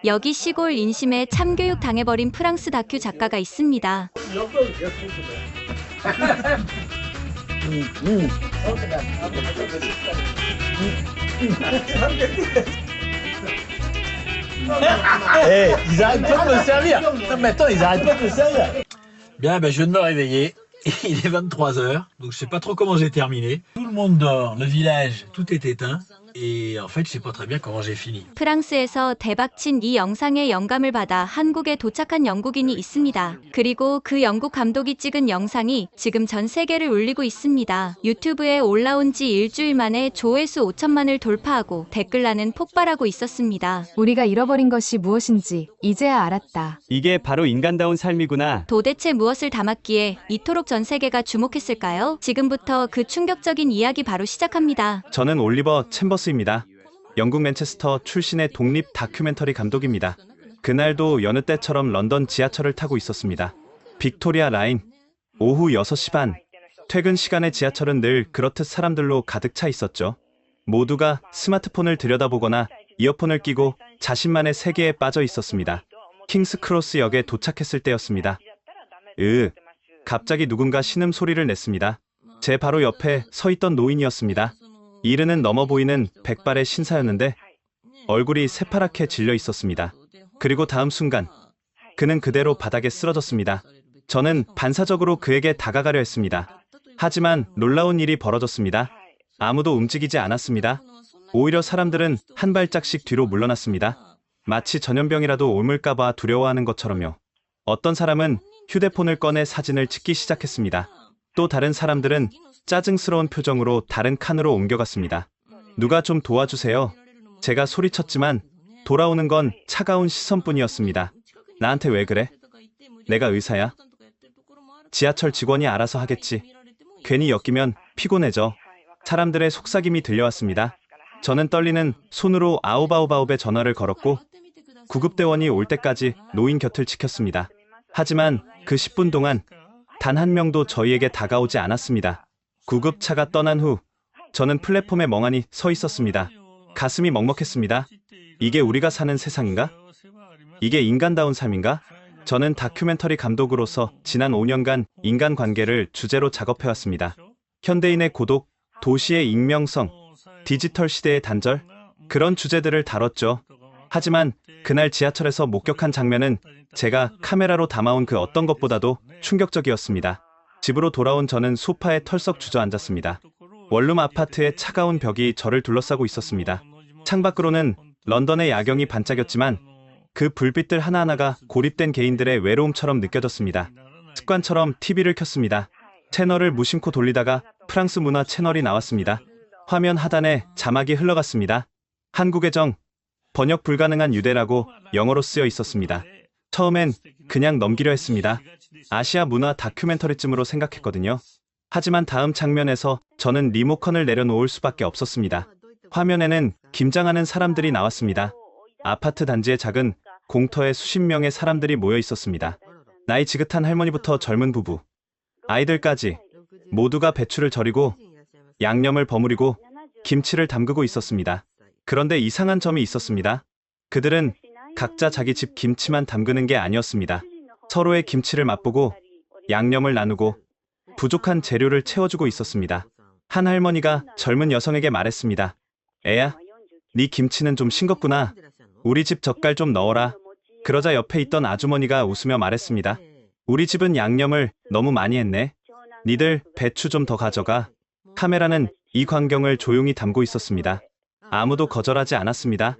여기 시골 인심에 참교육 당해버린 프랑스 다큐 작가가 있습니다. Ils arrêtent pas de me servir. Non, mais attends, ils arrêtent pas de me servir. Bien, ben, je viens de me réveiller. Il est 23 heures, donc je sais pas trop comment j'ai terminé. Tout le monde dort, le village, tout est éteint. Et en fait, je sais pas très bien comment j'ai fini. 프랑스에서 대박친 이 영상에 영감을 받아 한국에 도착한 영국인이 있습니다. 그리고 그 영국 감독이 찍은 영상이 지금 전 세계를 울리고 있습니다. 유튜브에 올라온 지 일주일 만에 조회수 5천만을 돌파하고 댓글란은 폭발하고 있었습니다. 우리가 잃어버린 것이 무엇인지 이제야 알았다. 이게 바로 인간다운 삶이구나. 도대체 무엇을 담았기에 이토록 전 세계가 주목했을까요? 지금부터 그 충격적인 이야기 바로 시작합니다. 저는 올리버 챔버스입니다. 영국 맨체스터 출신의 독립 다큐멘터리 감독입니다. 그날도 여느 때처럼 런던 지하철을 타고 있었습니다. 빅토리아 라인, 오후 6시 반. 퇴근 시간에 지하철은 늘 그렇듯 사람들로 가득 차 있었죠. 모두가 스마트폰을 들여다보거나 이어폰을 끼고 자신만의 세계에 빠져 있었습니다. 킹스크로스 역에 도착했을 때였습니다. 갑자기 누군가 신음소리를 냈습니다. 제 바로 옆에 서 있던 노인이었습니다. 이르는 넘어 보이는 백발의 신사였는데 얼굴이 새파랗게 질려 있었습니다. 그리고 다음 순간 그는 그대로 바닥에 쓰러졌습니다. 저는 반사적으로 그에게 다가가려 했습니다. 하지만 놀라운 일이 벌어졌습니다. 아무도 움직이지 않았습니다. 오히려 사람들은 한 발짝씩 뒤로 물러났습니다. 마치 전염병이라도 옮을까봐 두려워하는 것처럼요. 어떤 사람은 휴대폰을 꺼내 사진을 찍기 시작했습니다. 또 다른 사람들은 짜증스러운 표정으로 다른 칸으로 옮겨갔습니다. 누가 좀 도와주세요. 제가 소리쳤지만 돌아오는 건 차가운 시선뿐이었습니다. 나한테 왜 그래? 내가 의사야? 지하철 직원이 알아서 하겠지. 괜히 엮이면 피곤해져. 사람들의 속삭임이 들려왔습니다. 저는 떨리는 손으로 아우바우바우의 전화를 걸었고 구급대원이 올 때까지 노인 곁을 지켰습니다. 하지만 그 10분 동안 단 한 명도 저희에게 다가오지 않았습니다. 구급차가 떠난 후 저는 플랫폼에 멍하니 서 있었습니다. 가슴이 먹먹했습니다. 이게 우리가 사는 세상인가? 이게 인간다운 삶인가? 저는 다큐멘터리 감독으로서 지난 5년간 인간관계를 주제로 작업해왔습니다. 현대인의 고독, 도시의 익명성, 디지털 시대의 단절, 그런 주제들을 다뤘죠. 하지만 그날 지하철에서 목격한 장면은 제가 카메라로 담아온 그 어떤 것보다도 충격적이었습니다. 집으로 돌아온 저는 소파에 털썩 주저앉았습니다. 원룸 아파트의 차가운 벽이 저를 둘러싸고 있었습니다. 창밖으로는 런던의 야경이 반짝였지만 그 불빛들 하나하나가 고립된 개인들의 외로움처럼 느껴졌습니다. 습관처럼 TV를 켰습니다. 채널을 무심코 돌리다가 프랑스 문화 채널이 나왔습니다. 화면 하단에 자막이 흘러갔습니다. 한국의 정, 번역 불가능한 유대라고 영어로 쓰여 있었습니다. 처음엔 그냥 넘기려 했습니다. 아시아 문화 다큐멘터리쯤으로 생각했거든요. 하지만 다음 장면에서 저는 리모컨을 내려놓을 수밖에 없었습니다. 화면에는 김장하는 사람들이 나왔습니다. 아파트 단지의 작은 공터에 수십 명의 사람들이 모여 있었습니다. 나이 지긋한 할머니부터 젊은 부부, 아이들까지 모두가 배추를 절이고 양념을 버무리고 김치를 담그고 있었습니다. 그런데 이상한 점이 있었습니다. 그들은 각자 자기 집 김치만 담그는 게 아니었습니다. 서로의 김치를 맛보고 양념을 나누고 부족한 재료를 채워주고 있었습니다. 한 할머니가 젊은 여성에게 말했습니다. 애야, 네 김치는 좀 싱겁구나. 우리 집 젓갈 좀 넣어라. 그러자 옆에 있던 아주머니가 웃으며 말했습니다. 우리 집은 양념을 너무 많이 했네. 니들 배추 좀 더 가져가. 카메라는 이 광경을 조용히 담고 있었습니다. 아무도 거절하지 않았습니다.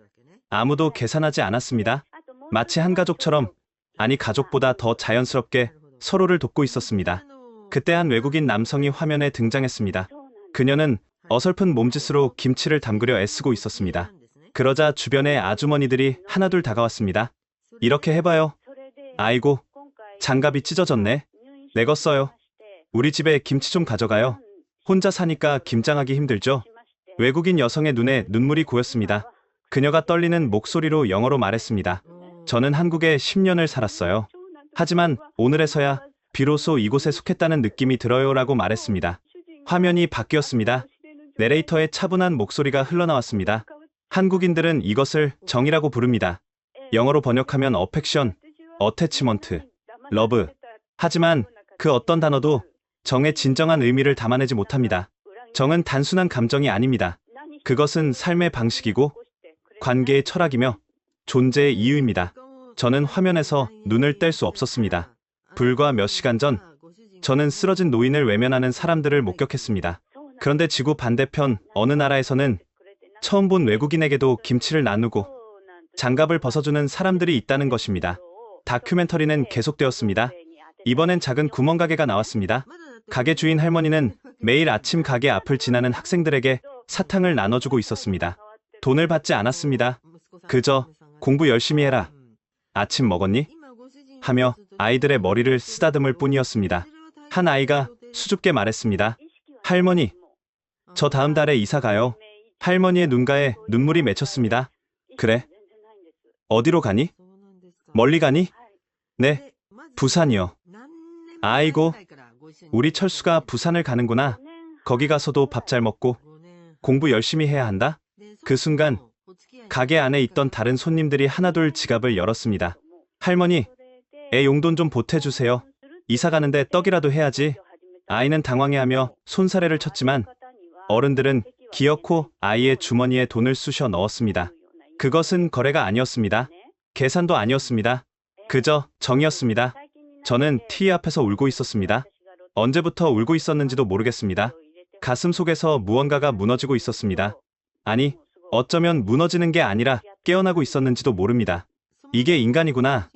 아무도 계산하지 않았습니다. 마치 한 가족처럼, 아니 가족보다 더 자연스럽게 서로를 돕고 있었습니다. 그때 한 외국인 남성이 화면에 등장했습니다. 그녀는 어설픈 몸짓으로 김치를 담그려 애쓰고 있었습니다. 그러자 주변의 아주머니들이 하나둘 다가왔습니다. 이렇게 해봐요. 아이고, 장갑이 찢어졌네. 내궜어요. 우리 집에 김치 좀 가져가요. 혼자 사니까 김장하기 힘들죠? 외국인 여성의 눈에 눈물이 고였습니다. 그녀가 떨리는 목소리로 영어로 말했습니다. 저는 한국에 10년을 살았어요. 하지만 오늘에서야 비로소 이곳에 속했다는 느낌이 들어요 라고 말했습니다. 화면이 바뀌었습니다. 내레이터의 차분한 목소리가 흘러나왔습니다. 한국인들은 이것을 정이라고 부릅니다. 영어로 번역하면 어펙션, 어태치먼트, 러브. 하지만 그 어떤 단어도 정의 진정한 의미를 담아내지 못합니다. 정은 단순한 감정이 아닙니다. 그것은 삶의 방식이고 관계의 철학이며 존재의 이유입니다. 저는 화면에서 눈을 뗄 수 없었습니다. 불과 몇 시간 전, 저는 쓰러진 노인을 외면하는 사람들을 목격했습니다. 그런데 지구 반대편 어느 나라에서는 처음 본 외국인에게도 김치를 나누고 장갑을 벗어주는 사람들이 있다는 것입니다. 다큐멘터리는 계속되었습니다. 이번엔 작은 구멍가게가 나왔습니다. 가게 주인 할머니는 매일 아침 가게 앞을 지나는 학생들에게 사탕을 나눠주고 있었습니다. 돈을 받지 않았습니다. 그저 공부 열심히 해라. 아침 먹었니? 하며 아이들의 머리를 쓰다듬을 뿐이었습니다. 한 아이가 수줍게 말했습니다. 할머니, 저 다음 달에 이사 가요. 할머니의 눈가에 눈물이 맺혔습니다. 그래? 어디로 가니? 멀리 가니? 네, 부산이요. 아이고, 우리 철수가 부산을 가는구나. 거기 가서도 밥 잘 먹고 공부 열심히 해야 한다. 그 순간 가게 안에 있던 다른 손님들이 하나둘 지갑을 열었습니다. 할머니, 애 용돈 좀 보태주세요. 이사 가는데 떡이라도 해야지. 아이는 당황해하며 손사래를 쳤지만 어른들은 기어코 아이의 주머니에 돈을 쑤셔 넣었습니다. 그것은 거래가 아니었습니다. 계산도 아니었습니다. 그저 정이었습니다. 저는 TV 앞에서 울고 있었습니다. 언제부터 울고 있었는지도 모르겠습니다. 가슴 속에서 무언가가 무너지고 있었습니다. 아니, 어쩌면 무너지는 게 아니라 깨어나고 있었는지도 모릅니다. 이게 인간이구나.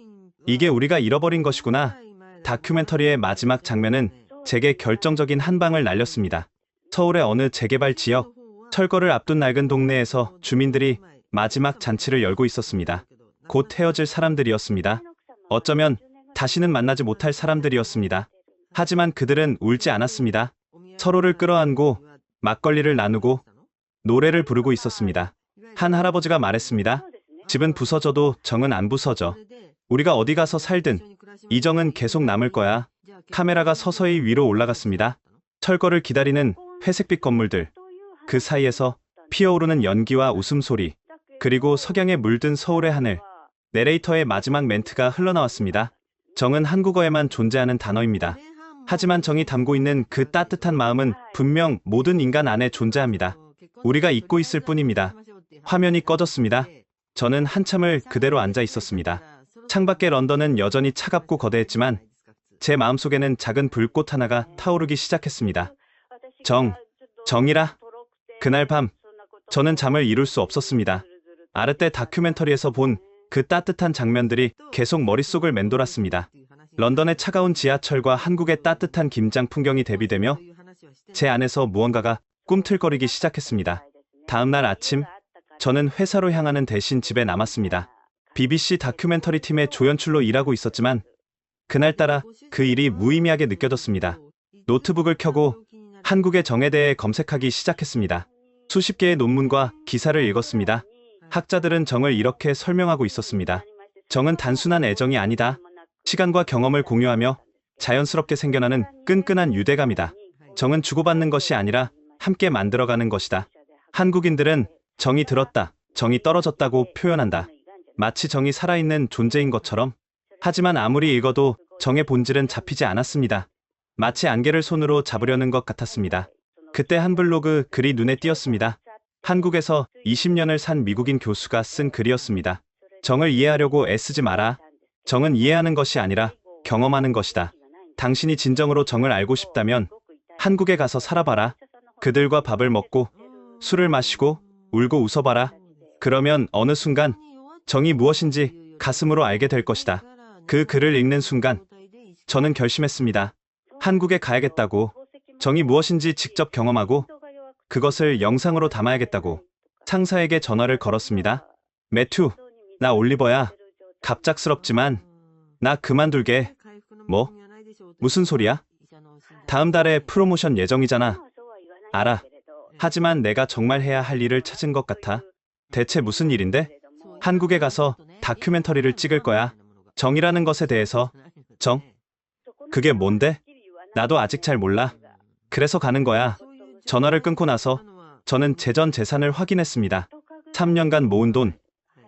이게 우리가 잃어버린 것이구나. 다큐멘터리의 마지막 장면은 제게 결정적인 한 방을 날렸습니다. 서울의 어느 재개발 지역, 철거를 앞둔 낡은 동네에서 주민들이 마지막 잔치를 열고 있었습니다. 곧 헤어질 사람들이었습니다. 어쩌면 다시는 만나지 못할 사람들이었습니다. 하지만 그들은 울지 않았습니다. 서로를 끌어안고 막걸리를 나누고 노래를 부르고 있었습니다. 한 할아버지가 말했습니다. 집은 부서져도 정은 안 부서져. 우리가 어디 가서 살든 이 정은 계속 남을 거야. 카메라가 서서히 위로 올라갔습니다. 철거를 기다리는 회색빛 건물들. 그 사이에서 피어오르는 연기와 웃음소리. 그리고 석양에 물든 서울의 하늘. 내레이터의 마지막 멘트가 흘러나왔습니다. 정은 한국어에만 존재하는 단어입니다. 하지만 정이 담고 있는 그 따뜻한 마음은 분명 모든 인간 안에 존재합니다. 우리가 잊고 있을 뿐입니다. 화면이 꺼졌습니다. 저는 한참을 그대로 앉아 있었습니다. 창밖의 런던은 여전히 차갑고 거대했지만 제 마음속에는 작은 불꽃 하나가 타오르기 시작했습니다. 정이라. 그날 밤 저는 잠을 이룰 수 없었습니다. 아르떼 다큐멘터리에서 본 그 따뜻한 장면들이 계속 머릿속을 맴돌았습니다. 런던의 차가운 지하철과 한국의 따뜻한 김장 풍경이 대비되며 제 안에서 무언가가 꿈틀거리기 시작했습니다. 다음 날 아침, 저는 회사로 향하는 대신 집에 남았습니다. BBC 다큐멘터리 팀의 조연출로 일하고 있었지만 그날따라 그 일이 무의미하게 느껴졌습니다. 노트북을 켜고 한국의 정에 대해 검색하기 시작했습니다. 수십 개의 논문과 기사를 읽었습니다. 학자들은 정을 이렇게 설명하고 있었습니다. 정은 단순한 애정이 아니다. 시간과 경험을 공유하며 자연스럽게 생겨나는 끈끈한 유대감이다. 정은 주고받는 것이 아니라 함께 만들어가는 것이다. 한국인들은 정이 들었다, 정이 떨어졌다고 표현한다. 마치 정이 살아있는 존재인 것처럼. 하지만 아무리 읽어도 정의 본질은 잡히지 않았습니다. 마치 안개를 손으로 잡으려는 것 같았습니다. 그때 한 블로그 글이 눈에 띄었습니다. 한국에서 20년을 산 미국인 교수가 쓴 글이었습니다. 정을 이해하려고 애쓰지 마라. 정은 이해하는 것이 아니라 경험하는 것이다. 당신이 진정으로 정을 알고 싶다면 한국에 가서 살아봐라. 그들과 밥을 먹고 술을 마시고 울고 웃어봐라. 그러면 어느 순간 정이 무엇인지 가슴으로 알게 될 것이다. 그 글을 읽는 순간 저는 결심했습니다. 한국에 가야겠다고. 정이 무엇인지 직접 경험하고 그것을 영상으로 담아야겠다고. 상사에게 전화를 걸었습니다. 매튜, 나 올리버야. 갑작스럽지만 나 그만둘게. 뭐? 무슨 소리야? 다음 달에 프로모션 예정이잖아. 알아. 하지만 내가 정말 해야 할 일을 찾은 것 같아. 대체 무슨 일인데? 한국에 가서 다큐멘터리를 찍을 거야. 정이라는 것에 대해서. 정? 그게 뭔데? 나도 아직 잘 몰라. 그래서 가는 거야. 전화를 끊고 나서 저는 제 전 재산을 확인했습니다. 3년간 모은 돈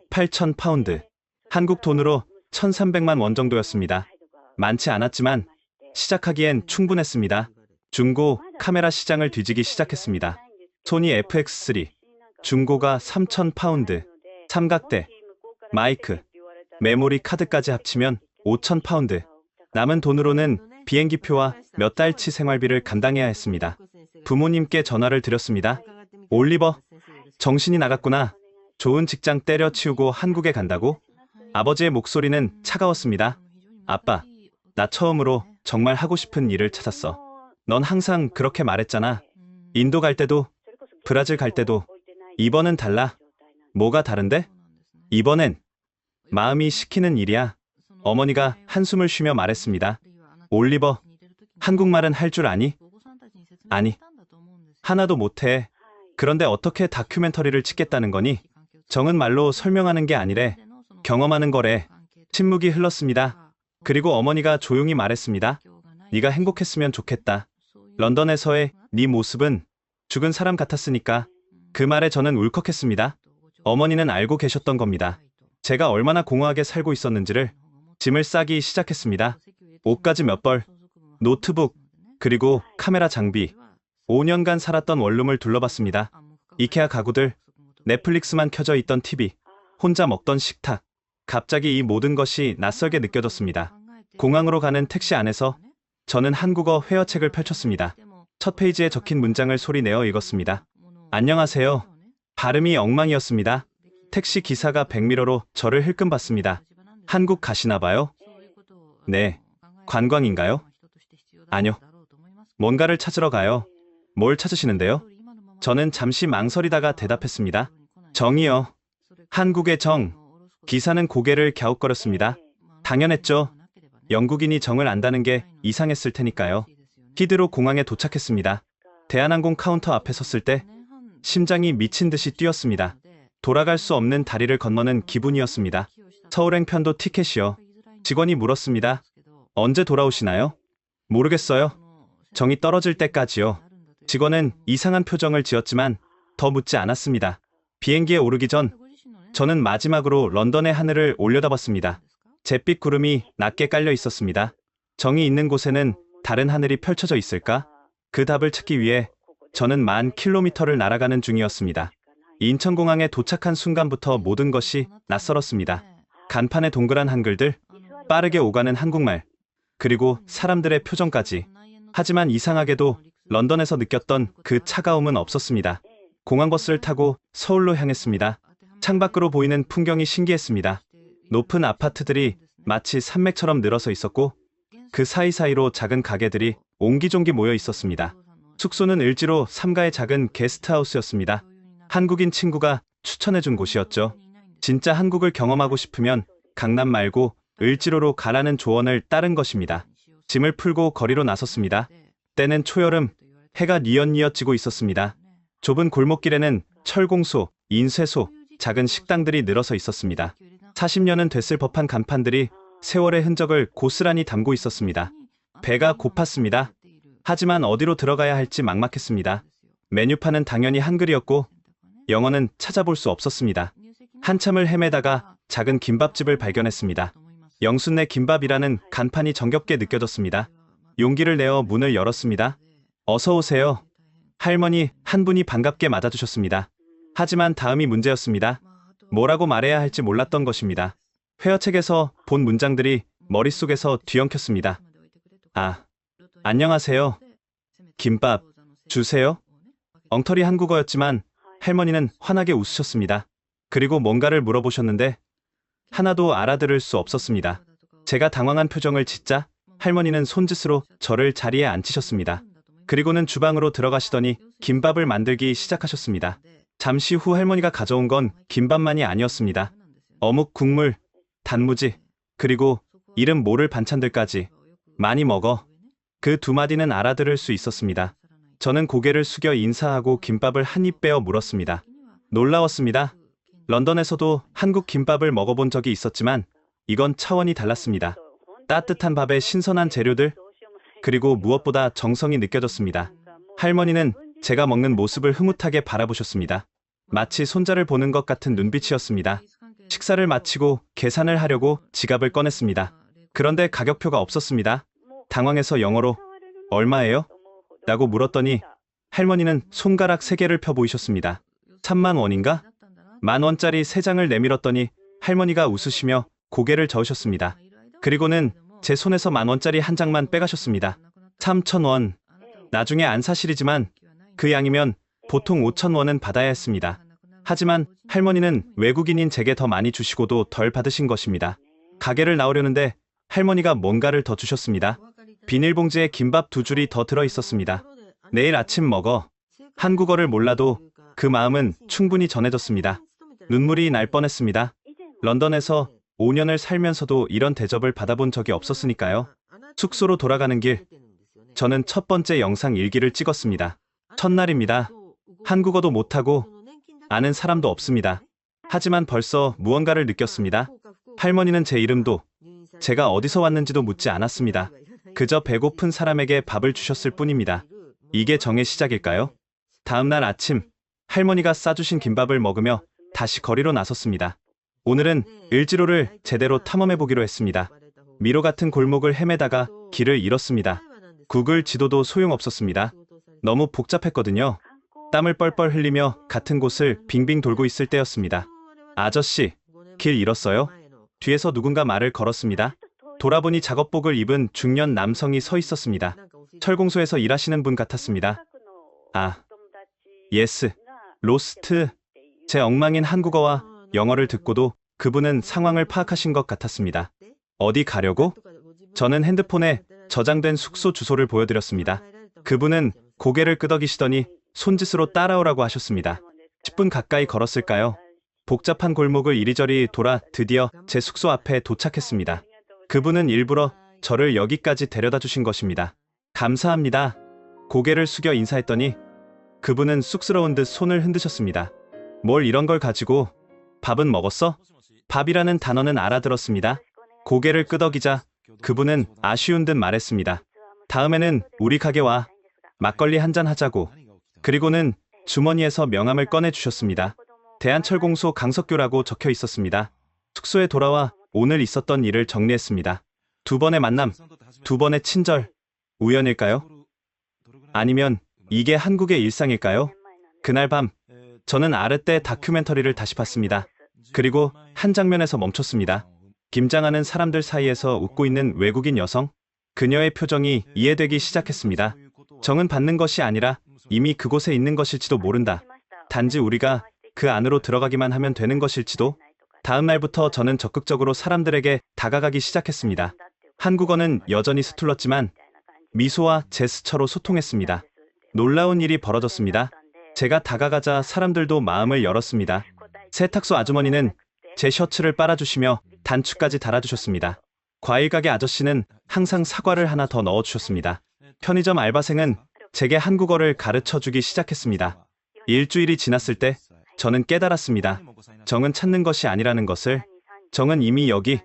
8,000파운드. 한국 돈으로 1,300만 원 정도였습니다. 많지 않았지만 시작하기엔 충분했습니다. 중고 카메라 시장을 뒤지기 시작했습니다. 소니 FX3, 중고가 3,000파운드, 삼각대, 마이크, 메모리 카드까지 합치면 5,000파운드. 남은 돈으로는 비행기표와 몇 달치 생활비를 감당해야 했습니다. 부모님께 전화를 드렸습니다. 올리버, 정신이 나갔구나. 좋은 직장 때려치우고 한국에 간다고? 아버지의 목소리는 차가웠습니다. 아빠, 나 처음으로 정말 하고 싶은 일을 찾았어. 넌 항상 그렇게 말했잖아. 인도 갈 때도, 브라질 갈 때도. 이번은 달라. 뭐가 다른데? 이번엔 마음이 시키는 일이야. 어머니가 한숨을 쉬며 말했습니다. 올리버, 한국말은 할 줄 아니? 아니, 하나도 못해. 그런데 어떻게 다큐멘터리를 찍겠다는 거니? 정은 말로 설명하는 게 아니래. 경험하는 거래. 침묵이 흘렀습니다. 그리고 어머니가 조용히 말했습니다. 네가 행복했으면 좋겠다. 런던에서의 네 모습은 죽은 사람 같았으니까. 그 말에 저는 울컥했습니다. 어머니는 알고 계셨던 겁니다. 제가 얼마나 공허하게 살고 있었는지를. 짐을 싸기 시작했습니다. 옷가지 몇 벌, 노트북, 그리고 카메라 장비. 5년간 살았던 원룸을 둘러봤습니다. 이케아 가구들, 넷플릭스만 켜져 있던 TV, 혼자 먹던 식탁. 갑자기 이 모든 것이 낯설게 느껴졌습니다. 공항으로 가는 택시 안에서 저는 한국어 회화책을 펼쳤습니다. 첫 페이지에 적힌 문장을 소리내어 읽었습니다. 안녕하세요. 발음이 엉망이었습니다. 택시 기사가 백미러로 저를 흘끔봤습니다. 한국 가시나 봐요? 네. 관광인가요? 아니요. 뭔가를 찾으러 가요. 뭘 찾으시는데요? 저는 잠시 망설이다가 대답했습니다. 정이요. 한국의 정. 기사는 고개를 갸웃거렸습니다. 당연했죠. 영국인이 정을 안다는 게 이상했을 테니까요. 히드로 공항에 도착했습니다. 대한항공 카운터 앞에 섰을 때 심장이 미친 듯이 뛰었습니다. 돌아갈 수 없는 다리를 건너는 기분이었습니다. 서울행편도 티켓이요. 직원이 물었습니다. 언제 돌아오시나요? 모르겠어요. 정이 떨어질 때까지요. 직원은 이상한 표정을 지었지만 더 묻지 않았습니다. 비행기에 오르기 전 저는 마지막으로 런던의 하늘을 올려다봤습니다. 잿빛 구름이 낮게 깔려 있었습니다. 정이 있는 곳에는 다른 하늘이 펼쳐져 있을까? 그 답을 찾기 위해 저는 10,000km를 날아가는 중이었습니다. 인천공항에 도착한 순간부터 모든 것이 낯설었습니다. 간판에 동그란 한글들, 빠르게 오가는 한국말, 그리고 사람들의 표정까지. 하지만 이상하게도 런던에서 느꼈던 그 차가움은 없었습니다. 공항버스를 타고 서울로 향했습니다. 창밖으로 보이는 풍경이 신기했습니다. 높은 아파트들이 마치 산맥처럼 늘어서 있었고 그 사이사이로 작은 가게들이 옹기종기 모여 있었습니다. 숙소는 을지로 3가의 작은 게스트하우스였습니다. 한국인 친구가 추천해준 곳이었죠. 진짜 한국을 경험하고 싶으면 강남 말고 을지로로 가라는 조언을 따른 것입니다. 짐을 풀고 거리로 나섰습니다. 때는 초여름, 해가 뉘엿뉘엿 지고 있었습니다. 좁은 골목길에는 철공소, 인쇄소, 작은 식당들이 늘어서 있었습니다. 40년은 됐을 법한 간판들이 세월의 흔적을 고스란히 담고 있었습니다. 배가 고팠습니다. 하지만 어디로 들어가야 할지 막막했습니다. 메뉴판은 당연히 한글이었고 영어는 찾아볼 수 없었습니다. 한참을 헤매다가 작은 김밥집을 발견했습니다. 영순내 김밥이라는 간판이 정겹게 느껴졌습니다. 용기를 내어 문을 열었습니다. 어서 오세요. 할머니 한 분이 반갑게 맞아주셨습니다. 하지만 다음이 문제였습니다. 뭐라고 말해야 할지 몰랐던 것입니다. 회화책에서 본 문장들이 머릿속에서 뒤엉켰습니다. 아, 안녕하세요. 김밥 주세요? 엉터리 한국어였지만 할머니는 환하게 웃으셨습니다. 그리고 뭔가를 물어보셨는데 하나도 알아들을 수 없었습니다. 제가 당황한 표정을 짓자 할머니는 손짓으로 저를 자리에 앉히셨습니다. 그리고는 주방으로 들어가시더니 김밥을 만들기 시작하셨습니다. 잠시 후 할머니가 가져온 건 김밥만이 아니었습니다. 어묵, 국물, 단무지, 그리고 이름 모를 반찬들까지. 많이 먹어. 그 두 마디는 알아들을 수 있었습니다. 저는 고개를 숙여 인사하고 김밥을 한 입 빼어 물었습니다. 놀라웠습니다. 런던에서도 한국 김밥을 먹어본 적이 있었지만 이건 차원이 달랐습니다. 따뜻한 밥에 신선한 재료들, 그리고 무엇보다 정성이 느껴졌습니다. 할머니는 제가 먹는 모습을 흐뭇하게 바라보셨습니다. 마치 손자를 보는 것 같은 눈빛이었습니다. 식사 식사를 마치고 계산을 하려고 지갑을 꺼냈습니다. 그런데 가격표가 없었습니다. 당황해서 영어로 얼마예요? 라고 물었더니 할머니는 손가락 3개를 펴 보이셨습니다. 3만 원인가? 10,000원짜리 3장을 내밀었더니 할머니가 웃으시며 고개를 저으셨습니다. 그리고는 제 손에서 10,000원짜리 한 장만 빼가셨습니다. 3,000원. 나중에 안 사실이지만 그 양이면 보통 5,000원은 받아야 했습니다. 하지만 할머니는 외국인인 제게 더 많이 주시고도 덜 받으신 것입니다. 가게를 나오려는데 할머니가 뭔가를 더 주셨습니다. 비닐봉지에 김밥 2줄이 더 들어 있었습니다. 내일 아침 먹어. 한국어를 몰라도 그 마음은 충분히 전해졌습니다. 눈물이 날 뻔했습니다. 런던에서 5년을 살면서도 이런 대접을 받아본 적이 없었으니까요. 숙소로 돌아가는 길, 저는 첫 번째 영상 일기를 찍었습니다. 첫날입니다. 한국어도 못하고 아는 사람도 없습니다. 하지만 벌써 무언가를 느꼈습니다. 할머니는 제 이름도 제가 어디서 왔는지도 묻지 않았습니다. 그저 배고픈 사람에게 밥을 주셨을 뿐입니다. 이게 정의 시작일까요? 다음 날 아침, 할머니가 싸주신 김밥을 먹으며 다시 거리로 나섰습니다. 오늘은 을지로를 제대로 탐험해보기로 했습니다. 미로 같은 골목을 헤매다가 길을 잃었습니다. 구글 지도도 소용없었습니다. 너무 복잡했거든요. 땀을 뻘뻘 흘리며 같은 곳을 빙빙 돌고 있을 때였습니다. 아저씨, 길 잃었어요? 뒤에서 누군가 말을 걸었습니다. 돌아보니 작업복을 입은 중년 남성이 서 있었습니다. 철공소에서 일하시는 분 같았습니다. 아, 예스, 로스트. 제 엉망인 한국어와 영어를 듣고도 그분은 상황을 파악하신 것 같았습니다. 어디 가려고? 저는 핸드폰에 저장된 숙소 주소를 보여드렸습니다. 그분은 고개를 끄덕이시더니 손짓으로 따라오라고 하셨습니다. 10분 가까이 걸었을까요? 복잡한 골목을 이리저리 돌아 드디어 제 숙소 앞에 도착했습니다. 그분은 일부러 저를 여기까지 데려다 주신 것입니다. 감사합니다. 고개를 숙여 인사했더니 그분은 쑥스러운 듯 손을 흔드셨습니다. 뭘 이런 걸 가지고. 밥은 먹었어? 밥이라는 단어는 알아들었습니다. 고개를 끄덕이자 그분은 아쉬운 듯 말했습니다. 다음에는 우리 가게 와. 막걸리 한잔 하자고. 그리고는 주머니에서 명함을 꺼내주셨습니다. 대한철공소 강석규라고 적혀 있었습니다. 숙소에 돌아와 오늘 있었던 일을 정리했습니다. 2번의 만남, 2번의 친절. 우연일까요? 아니면 이게 한국의 일상일까요? 그날 밤, 저는 아르떼 다큐멘터리를 다시 봤습니다. 그리고 한 장면에서 멈췄습니다. 김장하는 사람들 사이에서 웃고 있는 외국인 여성. 그녀의 표정이 이해되기 시작했습니다. 정은 받는 것이 아니라 이미 그곳에 있는 것일지도 모른다. 단지 우리가 그 안으로 들어가기만 하면 되는 것일지도. 다음 날부터 저는 적극적으로 사람들에게 다가가기 시작했습니다. 한국어는 여전히 서툴렀지만 미소와 제스처로 소통했습니다. 놀라운 일이 벌어졌습니다. 제가 다가가자 사람들도 마음을 열었습니다. 세탁소 아주머니는 제 셔츠를 빨아주시며 단추까지 달아주셨습니다. 과일 가게 아저씨는 항상 사과를 하나 더 넣어주셨습니다. 편의점 알바생은 제게 한국어를 가르쳐주기 시작했습니다. 일주일이 지났을 때 저는 깨달았습니다. 정은 찾는 것이 아니라는 것을. 정은 이미 여기,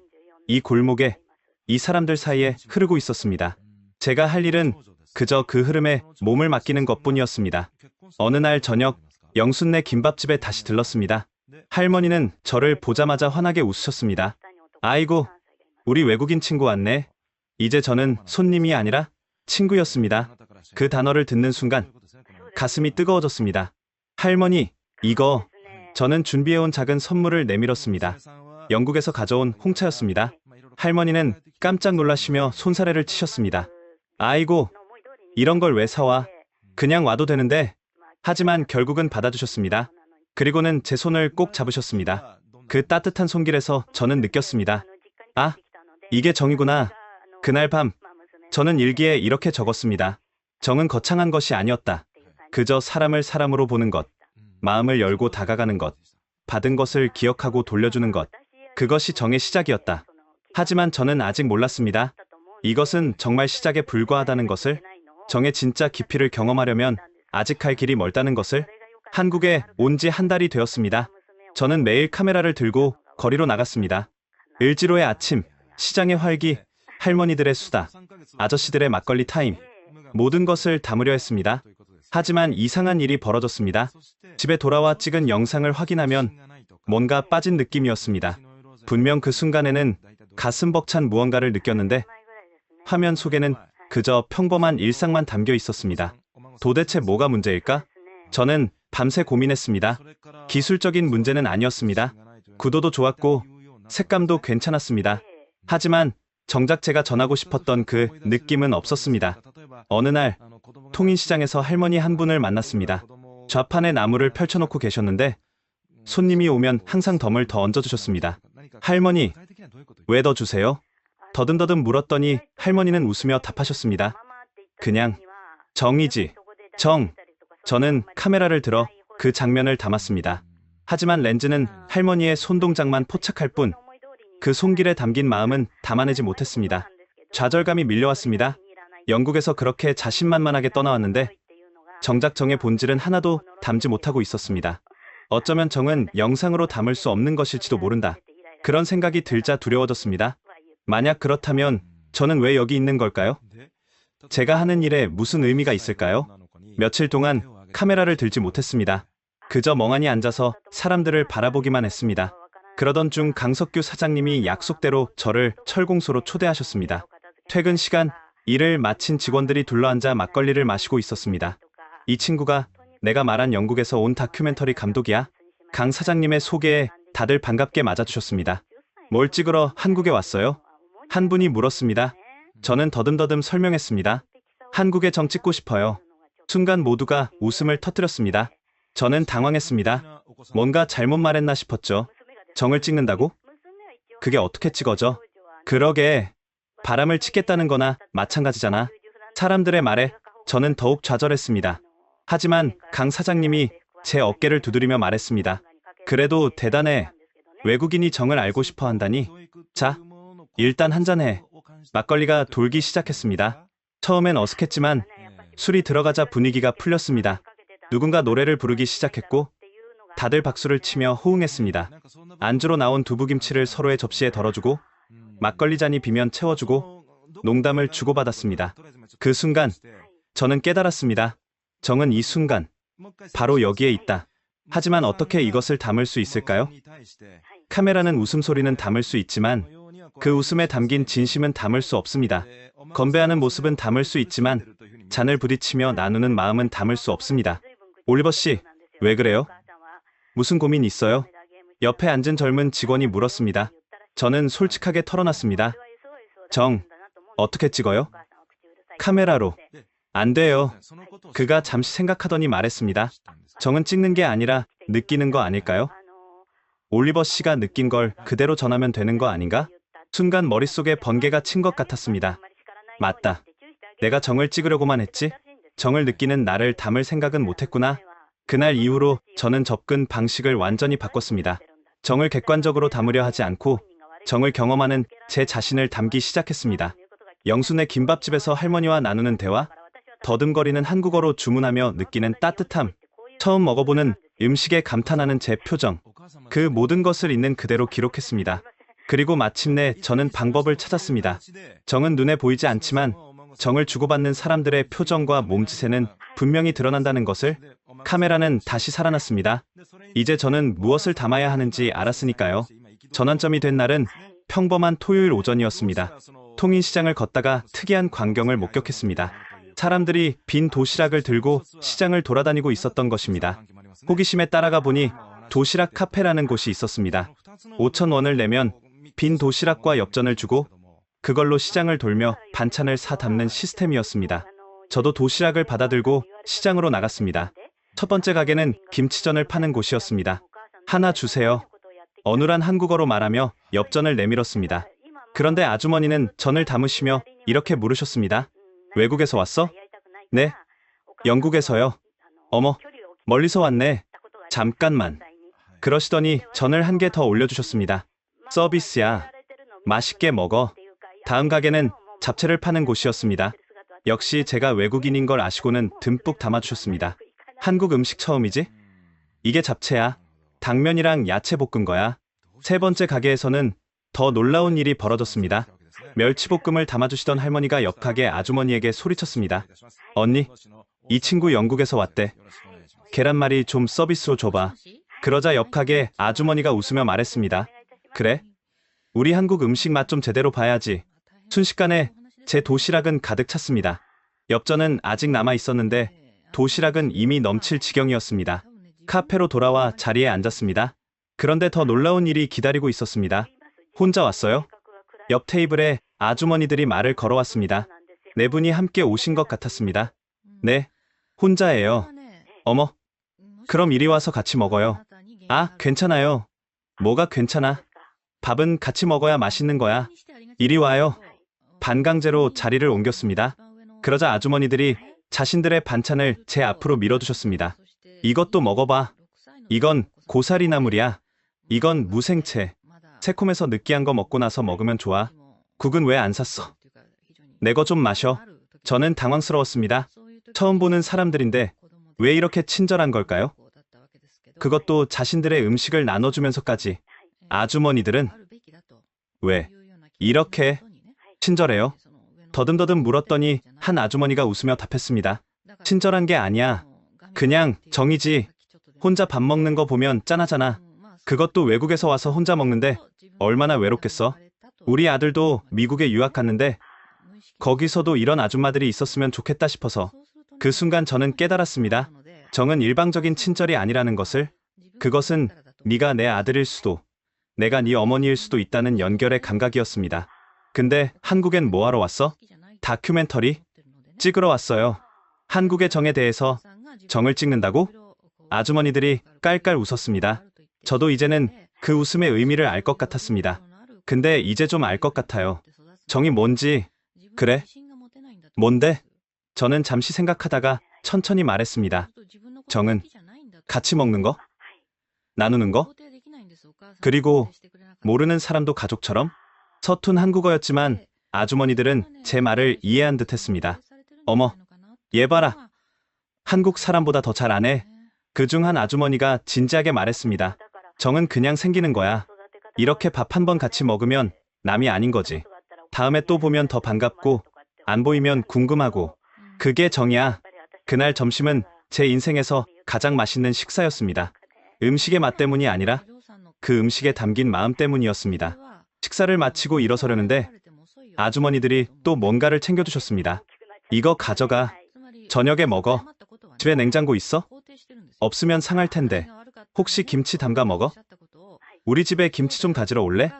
이 골목에, 이 사람들 사이에 흐르고 있었습니다. 제가 할 일은 그저 그 흐름에 몸을 맡기는 것뿐이었습니다. 어느 날 저녁, 영순네 김밥집에 다시 들렀습니다. 할머니는 저를 보자마자 환하게 웃으셨습니다. 아이고, 우리 외국인 친구 왔네. 이제 저는 손님이 아니라 친구였습니다. 그 단어를 듣는 순간 가슴이 뜨거워졌습니다. 할머니, 이거. 저는 준비해온 작은 선물을 내밀었습니다. 영국에서 가져온 홍차였습니다. 할머니는 깜짝 놀라시며 손사래를 치셨습니다. 아이고, 이런 걸 왜 사와? 그냥 와도 되는데. 하지만 결국은 받아주셨습니다. 그리고는 제 손을 꼭 잡으셨습니다. 그 따뜻한 손길에서 저는 느꼈습니다. 아, 이게 정이구나. 그날 밤, 저는 일기에 이렇게 적었습니다. 정은 거창한 것이 아니었다. 그저 사람을 사람으로 보는 것, 마음을 열고 다가가는 것, 받은 것을 기억하고 돌려주는 것. 그것이 정의 시작이었다. 하지만 저는 아직 몰랐습니다. 이것은 정말 시작에 불과하다는 것을. 정의 진짜 깊이를 경험하려면 아직 갈 길이 멀다는 것을. 한국에 온 지 한 달이 되었습니다. 저는 매일 카메라를 들고 거리로 나갔습니다. 을지로의 아침, 시장의 활기, 할머니들의 수다, 아저씨들의 막걸리 타임. 모든 것을 담으려 했습니다. 하지만 이상한 일이 벌어졌습니다. 집에 돌아와 찍은 영상을 확인하면 뭔가 빠진 느낌이었습니다. 분명 그 순간에는 가슴 벅찬 무언가를 느꼈는데 화면 속에는 그저 평범한 일상만 담겨 있었습니다. 도대체 뭐가 문제일까? 저는 밤새 고민했습니다. 기술적인 문제는 아니었습니다. 구도도 좋았고 색감도 괜찮았습니다. 하지만 정작 제가 전하고 싶었던 그 느낌은 없었습니다. 어느 날 통인시장에서 할머니 한 분을 만났습니다. 좌판에 나무를 펼쳐놓고 계셨는데 손님이 오면 항상 덤을 더 얹어주셨습니다. 할머니, 왜 더 주세요? 더듬더듬 물었더니 할머니는 웃으며 답하셨습니다. 그냥 정이지. 정. 저는 카메라를 들어 그 장면을 담았습니다. 하지만 렌즈는 할머니의 손동작만 포착할 뿐 그 손길에 담긴 마음은 담아내지 못했습니다. 좌절감이 밀려왔습니다. 영국에서 그렇게 자신만만하게 떠나왔는데 정작 정의 본질은 하나도 담지 못하고 있었습니다. 어쩌면 정은 영상으로 담을 수 없는 것일지도 모른다. 그런 생각이 들자 두려워졌습니다. 만약 그렇다면 저는 왜 여기 있는 걸까요? 제가 하는 일에 무슨 의미가 있을까요? 며칠 동안 카메라를 들지 못했습니다. 그저 멍하니 앉아서 사람들을 바라보기만 했습니다. 그러던 중 강석규 사장님이 약속대로 저를 철공소로 초대하셨습니다. 퇴근 시간, 일을 마친 직원들이 둘러앉아 막걸리를 마시고 있었습니다. 이 친구가 내가 말한 영국에서 온 다큐멘터리 감독이야. 강 사장님의 소개에 다들 반갑게 맞아주셨습니다. 뭘 찍으러 한국에 왔어요? 한 분이 물었습니다. 저는 더듬더듬 설명했습니다. 한국에 정 찍고 싶어요. 순간 모두가 웃음을 터뜨렸습니다. 저는 당황했습니다. 뭔가 잘못 말했나 싶었죠. 정을 찍는다고? 그게 어떻게 찍어져? 그러게, 바람을 찍겠다는 거나 마찬가지잖아. 사람들의 말에 저는 더욱 좌절했습니다. 하지만 강 사장님이 제 어깨를 두드리며 말했습니다. 그래도 대단해. 외국인이 정을 알고 싶어 한다니. 자, 일단 한잔해. 막걸리가 돌기 시작했습니다. 처음엔 어색했지만 술이 들어가자 분위기가 풀렸습니다. 누군가 노래를 부르기 시작했고 다들 박수를 치며 호응했습니다. 안주로 나온 두부김치를 서로의 접시에 덜어주고 막걸리 잔이 비면 채워주고 농담을 주고받았습니다. 그 순간 저는 깨달았습니다. 정은 이 순간 바로 여기에 있다. 하지만 어떻게 이것을 담을 수 있을까요? 카메라는 웃음소리는 담을 수 있지만 그 웃음에 담긴 진심은 담을 수 없습니다. 건배하는 모습은 담을 수 있지만 잔을 부딪히며 나누는 마음은 담을 수 없습니다. 올리버 씨, 왜 그래요? 무슨 고민 있어요? 옆에 앉은 젊은 직원이 물었습니다. 저는 솔직하게 털어놨습니다. 정, 어떻게 찍어요? 카메라로. 안 돼요. 그가 잠시 생각하더니 말했습니다. 정은 찍는 게 아니라 느끼는 거 아닐까요? 올리버 씨가 느낀 걸 그대로 전하면 되는 거 아닌가? 순간 머릿속에 번개가 친 것 같았습니다. 맞다. 내가 정을 찍으려고만 했지? 정을 느끼는 나를 담을 생각은 못했구나. 그날 이후로 저는 접근 방식을 완전히 바꿨습니다. 정을 객관적으로 담으려 하지 않고 정을 경험하는 제 자신을 담기 시작했습니다. 영순의 김밥집에서 할머니와 나누는 대화, 더듬거리는 한국어로 주문하며 느끼는 따뜻함, 처음 먹어보는 음식에 감탄하는 제 표정, 그 모든 것을 있는 그대로 기록했습니다. 그리고 마침내 저는 방법을 찾았습니다. 정은 눈에 보이지 않지만 정을 주고받는 사람들의 표정과 몸짓에는 분명히 드러난다는 것을. 카메라는 다시 살아났습니다. 이제 저는 무엇을 담아야 하는지 알았으니까요. 전환점이 된 날은 평범한 토요일 오전이었습니다. 통인시장을 걷다가 특이한 광경을 목격했습니다. 사람들이 빈 도시락을 들고 시장을 돌아다니고 있었던 것입니다. 호기심에 따라가 보니 도시락 카페라는 곳이 있었습니다. 5,000원을 내면 빈 도시락과 엽전을 주고 그걸로 시장을 돌며 반찬을 사 담는 시스템이었습니다. 저도 도시락을 받아들고 시장으로 나갔습니다. 첫 번째 가게는 김치전을 파는 곳이었습니다. 하나 주세요. 어눌한 한국어로 말하며 엽전을 내밀었습니다. 그런데 아주머니는 전을 담으시며 이렇게 물으셨습니다. 외국에서 왔어? 네. 영국에서요. 어머, 멀리서 왔네. 잠깐만. 그러시더니 전을 한 개 더 올려주셨습니다. 서비스야. 맛있게 먹어. 다음 가게는 잡채를 파는 곳이었습니다. 역시 제가 외국인인 걸 아시고는 듬뿍 담아주셨습니다. 한국 음식 처음이지? 이게 잡채야. 당면이랑 야채 볶은 거야. 세 번째 가게에서는 더 놀라운 일이 벌어졌습니다. 멸치볶음을 담아주시던 할머니가 옆 가게 아주머니에게 소리쳤습니다. 언니, 이 친구 영국에서 왔대. 계란말이 좀 서비스로 줘봐. 그러자 옆 가게 아주머니가 웃으며 말했습니다. 그래? 우리 한국 음식 맛 좀 제대로 봐야지. 순식간에 제 도시락은 가득 찼습니다. 엽전은 아직 남아 있었는데 도시락은 이미 넘칠 지경이었습니다. 카페로 돌아와 자리에 앉았습니다. 그런데 더 놀라운 일이 기다리고 있었습니다. 혼자 왔어요? 옆 테이블에 아주머니들이 말을 걸어왔습니다. 네 분이 함께 오신 것 같았습니다. 네, 혼자예요. 어머, 그럼 이리 와서 같이 먹어요. 아, 괜찮아요. 뭐가 괜찮아? 밥은 같이 먹어야 맛있는 거야. 이리 와요. 반강제로 자리를 옮겼습니다. 그러자 아주머니들이 자신들의 반찬을 제 앞으로 밀어두셨습니다. 이것도 먹어봐. 이건 고사리 나물이야. 이건 무생채. 새콤해서 느끼한 거 먹고 나서 먹으면 좋아. 국은 왜 안 샀어? 내 거 좀 마셔. 저는 당황스러웠습니다. 처음 보는 사람들인데 왜 이렇게 친절한 걸까요? 그것도 자신들의 음식을 나눠주면서까지. 아주머니들은 왜 이렇게 친절해요? 더듬더듬 물었더니 한 아주머니가 웃으며 답했습니다. 친절한 게 아니야. 그냥 정이지. 혼자 밥 먹는 거 보면 짠하잖아. 그것도 외국에서 와서 혼자 먹는데 얼마나 외롭겠어. 우리 아들도 미국에 유학 갔는데 거기서도 이런 아줌마들이 있었으면 좋겠다 싶어서 그 순간 저는 깨달았습니다. 정은 일방적인 친절이 아니라는 것을. 그것은 네가 내 아들일 수도 내가 네 어머니일 수도 있다는 연결의 감각이었습니다. 근데 한국엔 뭐하러 왔어? 다큐멘터리? 찍으러 왔어요. 한국의 정에 대해서. 정을 찍는다고? 아주머니들이 깔깔 웃었습니다. 저도 이제는 그 웃음의 의미를 알 것 같았습니다. 근데 이제 좀 알 것 같아요. 정이 뭔지. 그래? 뭔데? 저는 잠시 생각하다가 천천히 말했습니다. 정은 같이 먹는 거? 나누는 거? 그리고 모르는 사람도 가족처럼? 서툰 한국어였지만 아주머니들은 제 말을 이해한 듯 했습니다. 어머, 얘 봐라. 한국 사람보다 더 잘 아네. 그중 한 아주머니가 진지하게 말했습니다. 정은 그냥 생기는 거야. 이렇게 밥 한 번 같이 먹으면 남이 아닌 거지. 다음에 또 보면 더 반갑고 안 보이면 궁금하고. 그게 정이야. 그날 점심은 제 인생에서 가장 맛있는 식사였습니다. 음식의 맛 때문이 아니라 그 음식에 담긴 마음 때문이었습니다. 식사를 마치고 일어서려는데 아주머니들이 또 뭔가를 챙겨주셨습니다. 이거 가져가. 저녁에 먹어. 집에 냉장고 있어? 없으면 상할 텐데. 혹시 김치 담가 먹어? 우리 집에 김치 좀 가지러 올래?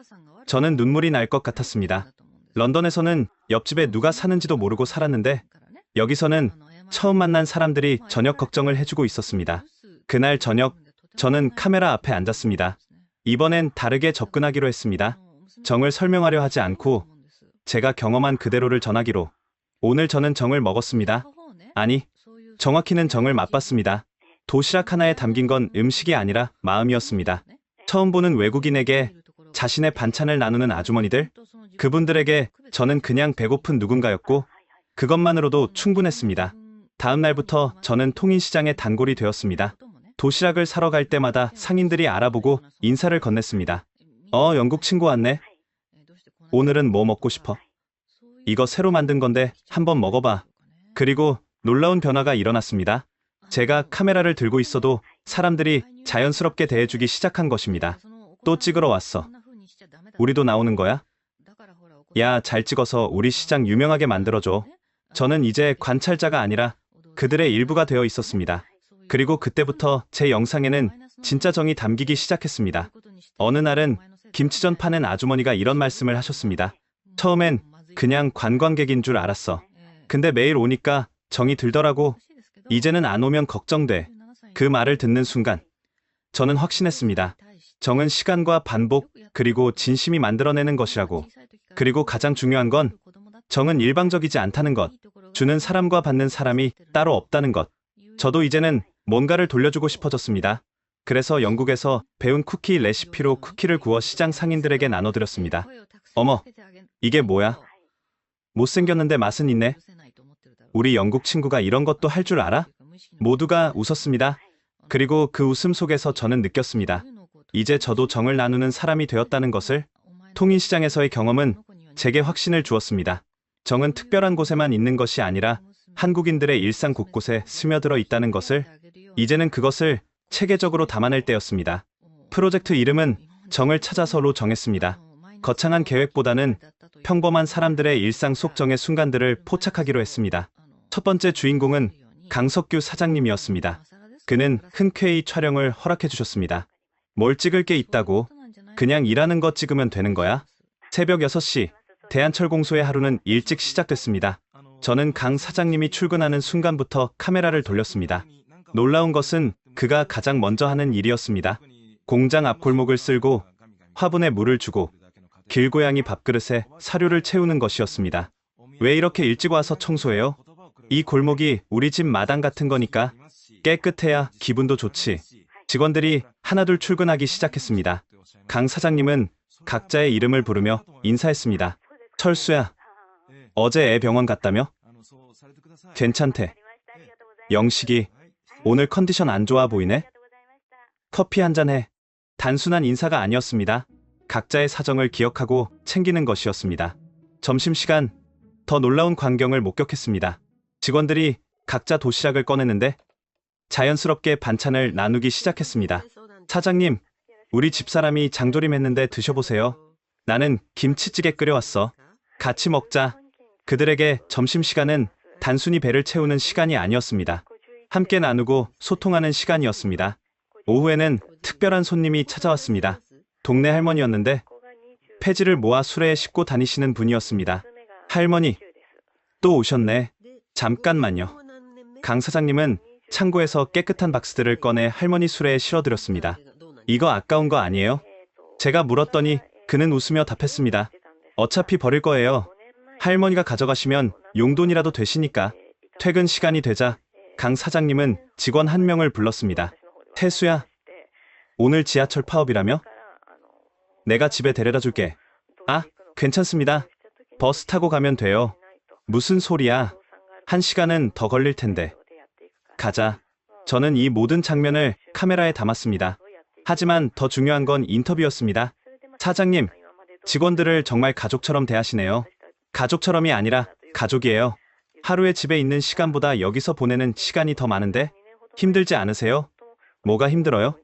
저는 눈물이 날 것 같았습니다. 런던에서는 옆집에 누가 사는지도 모르고 살았는데 여기서는 처음 만난 사람들이 저녁 걱정을 해주고 있었습니다. 그날 저녁 저는 카메라 앞에 앉았습니다. 이번엔 다르게 접근하기로 했습니다. 정을 설명하려 하지 않고 제가 경험한 그대로를 전하기로. 오늘 저는 정을 먹었습니다. 아니, 정확히는 정을 맛봤습니다. 도시락 하나에 담긴 건 음식이 아니라 마음이었습니다. 처음 보는 외국인에게 자신의 반찬을 나누는 아주머니들, 그분들에게 저는 그냥 배고픈 누군가였고 그것만으로도 충분했습니다. 다음 날부터 저는 통인시장의 단골이 되었습니다. 도시락을 사러 갈 때마다 상인들이 알아보고 인사를 건넸습니다. 영국 친구 왔네. 오늘은 뭐 먹고 싶어? 이거 새로 만든 건데 한번 먹어봐. 그리고 놀라운 변화가 일어났습니다. 제가 카메라를 들고 있어도 사람들이 자연스럽게 대해주기 시작한 것입니다. 또 찍으러 왔어. 우리도 나오는 거야? 야, 잘 찍어서 우리 시장 유명하게 만들어줘. 저는 이제 관찰자가 아니라 그들의 일부가 되어 있었습니다. 그리고 그때부터 제 영상에는 진짜 정이 담기기 시작했습니다. 어느 날은 김치전 파는 아주머니가 이런 말씀을 하셨습니다. 처음엔 그냥 관광객인 줄 알았어. 근데 매일 오니까 정이 들더라고. 이제는 안 오면 걱정돼. 그 말을 듣는 순간 저는 확신했습니다. 정은 시간과 반복 그리고 진심이 만들어내는 것이라고. 그리고 가장 중요한 건 정은 일방적이지 않다는 것. 주는 사람과 받는 사람이 따로 없다는 것. 저도 이제는 뭔가를 돌려주고 싶어졌습니다. 그래서 영국에서 배운 쿠키 레시피로 쿠키를 구워 시장 상인들에게 나눠드렸습니다. 어머, 이게 뭐야? 못생겼는데 맛은 있네. 우리 영국 친구가 이런 것도 할 줄 알아? 모두가 웃었습니다. 그리고 그 웃음 속에서 저는 느꼈습니다. 이제 저도 정을 나누는 사람이 되었다는 것을. 통인시장에서의 경험은 제게 확신을 주었습니다. 정은 특별한 곳에만 있는 것이 아니라 한국인들의 일상 곳곳에 스며들어 있다는 것을. 이제는 그것을 체계적으로 담아낼 때였습니다. 프로젝트 이름은 정을 찾아서로 정했습니다. 거창한 계획보다는 평범한 사람들의 일상 속 정의 순간들을 포착하기로 했습니다. 첫 번째 주인공은 강석규 사장님이었습니다. 그는 흔쾌히 촬영을 허락해 주셨습니다. 뭘 찍을 게 있다고? 그냥 일하는 거 찍으면 되는 거야? 새벽 6시, 대한철공소의 하루는 일찍 시작됐습니다. 저는 강 사장님이 출근하는 순간부터 카메라를 돌렸습니다. 놀라운 것은 그가 가장 먼저 하는 일이었습니다. 공장 앞 골목을 쓸고 화분에 물을 주고 길고양이 밥그릇에 사료를 채우는 것이었습니다. 왜 이렇게 일찍 와서 청소해요? 이 골목이 우리 집 마당 같은 거니까 깨끗해야 기분도 좋지. 직원들이 하나둘 출근하기 시작했습니다. 강 사장님은 각자의 이름을 부르며 인사했습니다. 철수야, 어제 애 병원 갔다며? 괜찮대. 영식이, 오늘 컨디션 안 좋아 보이네? 커피 한잔 해. 단순한 인사가 아니었습니다. 각자의 사정을 기억하고 챙기는 것이었습니다. 점심시간, 더 놀라운 광경을 목격했습니다. 직원들이 각자 도시락을 꺼내는데 자연스럽게 반찬을 나누기 시작했습니다. 사장님, 우리 집사람이 장조림했는데 드셔보세요. 나는 김치찌개 끓여왔어. 같이 먹자. 그들에게 점심시간은 단순히 배를 채우는 시간이 아니었습니다. 함께 나누고 소통하는 시간이었습니다. 오후에는 특별한 손님이 찾아왔습니다. 동네 할머니였는데 폐지를 모아 수레에 싣고 다니시는 분이었습니다. 할머니, 또 오셨네. 잠깐만요. 강 사장님은 창고에서 깨끗한 박스들을 꺼내 할머니 수레에 실어드렸습니다. 이거 아까운 거 아니에요? 제가 물었더니 그는 웃으며 답했습니다. 어차피 버릴 거예요. 할머니가 가져가시면 용돈이라도 되시니까. 퇴근 시간이 되자 강 사장님은 직원 한 명을 불렀습니다. 태수야, 오늘 지하철 파업이라며? 내가 집에 데려다 줄게. 아, 괜찮습니다. 버스 타고 가면 돼요. 무슨 소리야. 1시간은 더 걸릴 텐데. 가자. 저는 이 모든 장면을 카메라에 담았습니다. 하지만 더 중요한 건 인터뷰였습니다. 사장님, 직원들을 정말 가족처럼 대하시네요. 가족처럼이 아니라 가족이에요. 하루에 집에 있는 시간보다 여기서 보내는 시간이 더 많은데 힘들지 않으세요? 뭐가 힘들어요?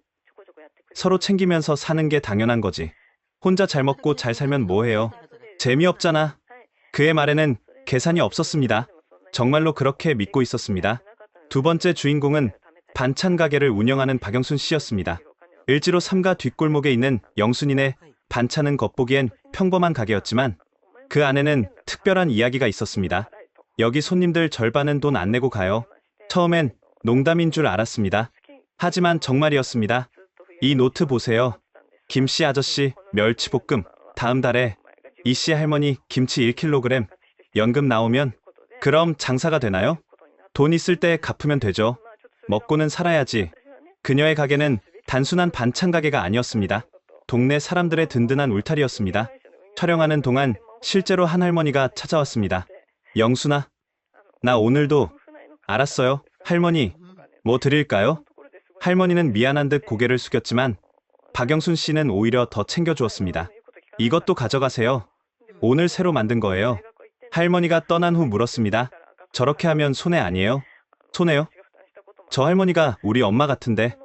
서로 챙기면서 사는 게 당연한 거지. 혼자 잘 먹고 잘 살면 뭐해요? 재미없잖아. 그의 말에는 계산이 없었습니다. 정말로 그렇게 믿고 있었습니다. 두 번째 주인공은 반찬 가게를 운영하는 박영순 씨였습니다. 을지로 3가 뒷골목에 있는 영순이네 반찬은 겉보기엔 평범한 가게였지만 그 안에는 특별한 이야기가 있었습니다. 여기 손님들 절반은 돈 안 내고 가요. 처음엔 농담인 줄 알았습니다. 하지만 정말이었습니다. 이 노트 보세요. 김씨 아저씨 멸치볶음, 다음 달에 이씨 할머니 김치 1kg, 연금 나오면 그럼 장사가 되나요? 돈 있을 때 갚으면 되죠. 먹고는 살아야지. 그녀의 가게는 단순한 반찬 가게가 아니었습니다. 동네 사람들의 든든한 울타리였습니다. 촬영하는 동안 실제로 한 할머니가 찾아왔습니다. 영순아, 나 오늘도. 알았어요. 할머니, 뭐 드릴까요? 할머니는 미안한 듯 고개를 숙였지만 박영순 씨는 오히려 더 챙겨주었습니다. 이것도 가져가세요. 오늘 새로 만든 거예요. 할머니가 떠난 후 물었습니다. 저렇게 하면 손해 아니에요? 손해요? 저 할머니가 우리 엄마 같은데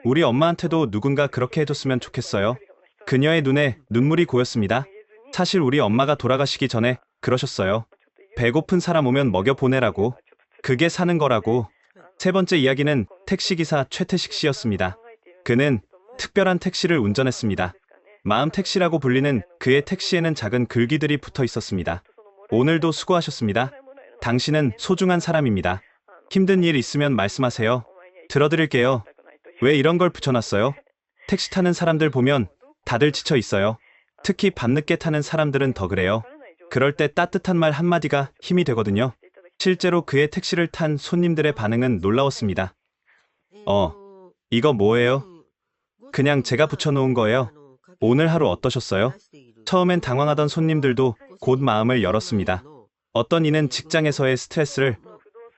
우리 엄마한테도 누군가 그렇게 해줬으면 좋겠어요. 그녀의 눈에 눈물이 고였습니다. 사실 우리 엄마가 돌아가시기 전에 그러셨어요. 배고픈 사람 오면 먹여보내라고. 그게 사는 거라고. 세 번째 이야기는 택시기사 최태식 씨였습니다. 그는 특별한 택시를 운전했습니다. 마음 택시라고 불리는 그의 택시에는 작은 글귀들이 붙어 있었습니다. 오늘도 수고하셨습니다. 당신은 소중한 사람입니다. 힘든 일 있으면 말씀하세요. 들어드릴게요. 왜 이런 걸 붙여놨어요? 택시 타는 사람들 보면 다들 지쳐 있어요. 특히 밤늦게 타는 사람들은 더 그래요. 그럴 때 따뜻한 말 한마디가 힘이 되거든요. 실제로 그의 택시를 탄 손님들의 반응은 놀라웠습니다. 이거 뭐예요? 그냥 제가 붙여놓은 거예요. 오늘 하루 어떠셨어요? 처음엔 당황하던 손님들도 곧 마음을 열었습니다. 어떤 이는 직장에서의 스트레스를,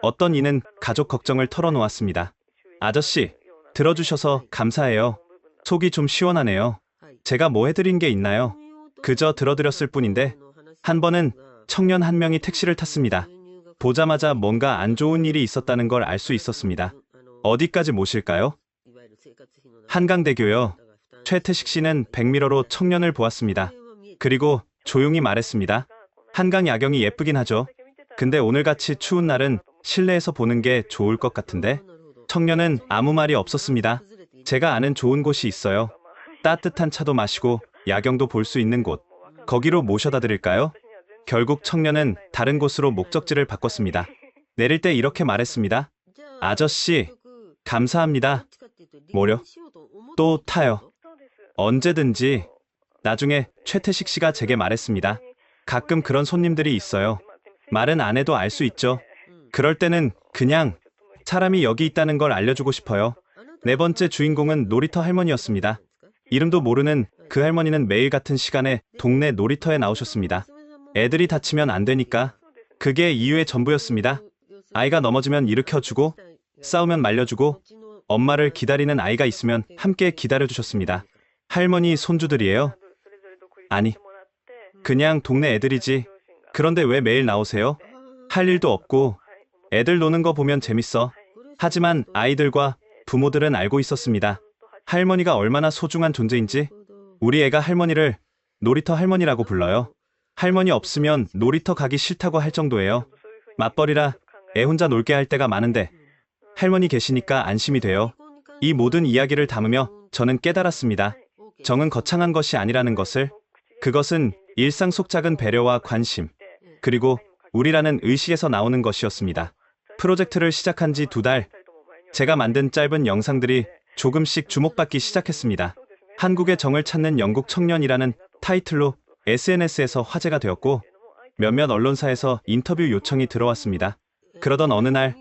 어떤 이는 가족 걱정을 털어놓았습니다. 아저씨, 들어주셔서 감사해요. 속이 좀 시원하네요. 제가 뭐 해드린 게 있나요? 그저 들어드렸을 뿐인데. 한 번은 청년 한 명이 택시를 탔습니다. 보자마자 뭔가 안 좋은 일이 있었다는 걸 알 수 있었습니다. 어디까지 모실까요? 한강대교요. 최태식 씨는 백미러로 청년을 보았습니다. 그리고 조용히 말했습니다. 한강 야경이 예쁘긴 하죠. 근데 오늘같이 추운 날은 실내에서 보는 게 좋을 것 같은데. 청년은 아무 말이 없었습니다. 제가 아는 좋은 곳이 있어요. 따뜻한 차도 마시고 야경도 볼 수 있는 곳. 거기로 모셔다 드릴까요? 결국 청년은 다른 곳으로 목적지를 바꿨습니다. 내릴 때 이렇게 말했습니다. 아저씨, 감사합니다. 뭐려? 또 타요. 언제든지. 나중에 최태식 씨가 제게 말했습니다. 가끔 그런 손님들이 있어요. 말은 안 해도 알 수 있죠. 그럴 때는 그냥 사람이 여기 있다는 걸 알려주고 싶어요. 네 번째 주인공은 놀이터 할머니였습니다. 이름도 모르는 그 할머니는 매일 같은 시간에 동네 놀이터에 나오셨습니다. 애들이 다치면 안 되니까. 그게 이유의 전부였습니다. 아이가 넘어지면 일으켜주고, 싸우면 말려주고, 엄마를 기다리는 아이가 있으면 함께 기다려주셨습니다. 할머니 손주들이에요? 아니, 그냥 동네 애들이지. 그런데 왜 매일 나오세요? 할 일도 없고 애들 노는 거 보면 재밌어. 하지만 아이들과 부모들은 알고 있었습니다. 할머니가 얼마나 소중한 존재인지. 우리 애가 할머니를 놀이터 할머니라고 불러요. 할머니 없으면 놀이터 가기 싫다고 할 정도예요. 맞벌이라 애 혼자 놀게 할 때가 많은데 할머니 계시니까 안심이 돼요. 이 모든 이야기를 담으며 저는 깨달았습니다. 정은 거창한 것이 아니라는 것을. 그것은 일상 속 작은 배려와 관심, 그리고 우리라는 의식에서 나오는 것이었습니다. 프로젝트를 시작한 지 2달, 제가 만든 짧은 영상들이 조금씩 주목받기 시작했습니다. 한국의 정을 찾는 영국 청년이라는 타이틀로 SNS에서 화제가 되었고 몇몇 언론사에서 인터뷰 요청이 들어왔습니다. 그러던 어느 날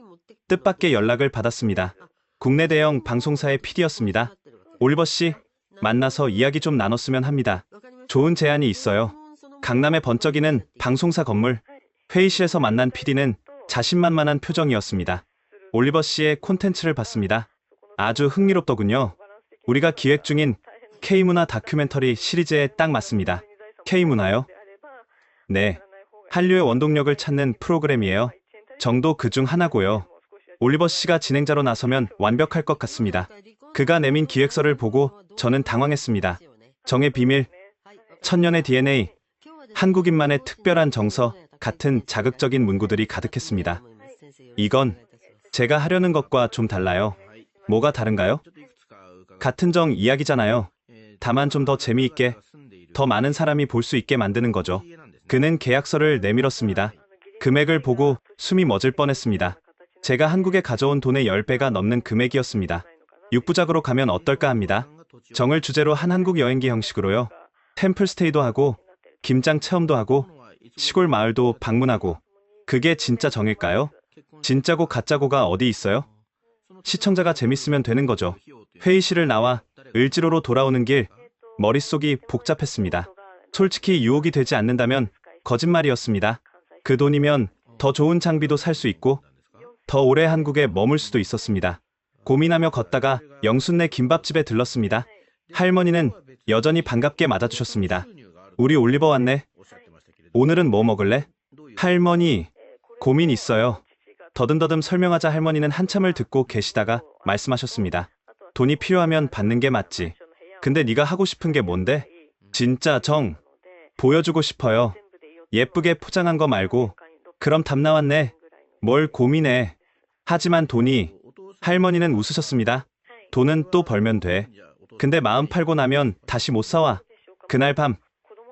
뜻밖의 연락을 받았습니다. 국내 대형 방송사의 PD였습니다. 올리버 씨, 만나서 이야기 좀 나눴으면 합니다. 좋은 제안이 있어요. 강남에 번쩍이는 방송사 건물. 회의실에서 만난 PD는 자신만만한 표정이었습니다. 올리버 씨의 콘텐츠를 봤습니다. 아주 흥미롭더군요. 우리가 기획 중인 K문화 다큐멘터리 시리즈에 딱 맞습니다. K문화요? 네. 한류의 원동력을 찾는 프로그램이에요. 정도 그중 하나고요. 올리버 씨가 진행자로 나서면 완벽할 것 같습니다. 그가 내민 기획서를 보고 저는 당황했습니다. 정의 비밀, 천년의 DNA, 한국인만의 특별한 정서 같은 자극적인 문구들이 가득했습니다. 이건 제가 하려는 것과 좀 달라요. 뭐가 다른가요? 같은 정 이야기잖아요. 다만 좀 더 재미있게, 더 많은 사람이 볼 수 있게 만드는 거죠. 그는 계약서를 내밀었습니다. 금액을 보고 숨이 멎을 뻔했습니다. 제가 한국에 가져온 돈의 10배가 넘는 금액이었습니다. 6부작으로 가면 어떨까 합니다. 정을 주제로 한 한국 여행기 형식으로요. 템플스테이도 하고 김장 체험도 하고 시골 마을도 방문하고. 그게 진짜 정일까요? 진짜고 가짜고가 어디 있어요? 시청자가 재밌으면 되는 거죠. 회의실을 나와 을지로로 돌아오는 길, 머릿속이 복잡했습니다. 솔직히 유혹이 되지 않는다면 거짓말이었습니다. 그 돈이면 더 좋은 장비도 살 수 있고 더 오래 한국에 머물 수도 있었습니다. 고민하며 걷다가 영순네 김밥집에 들렀습니다. 할머니는 여전히 반갑게 맞아주셨습니다. 우리 올리버 왔네. 오늘은 뭐 먹을래? 할머니, 고민 있어요. 더듬더듬 설명하자 할머니는 한참을 듣고 계시다가 말씀하셨습니다. 돈이 필요하면 받는 게 맞지. 근데 네가 하고 싶은 게 뭔데? 진짜 정 보여주고 싶어요. 예쁘게 포장한 거 말고. 그럼 답 나왔네. 뭘 고민해. 하지만 돈이. 할머니는 웃으셨습니다. 돈은 또 벌면 돼. 근데 마음 팔고 나면 다시 못 사와. 그날 밤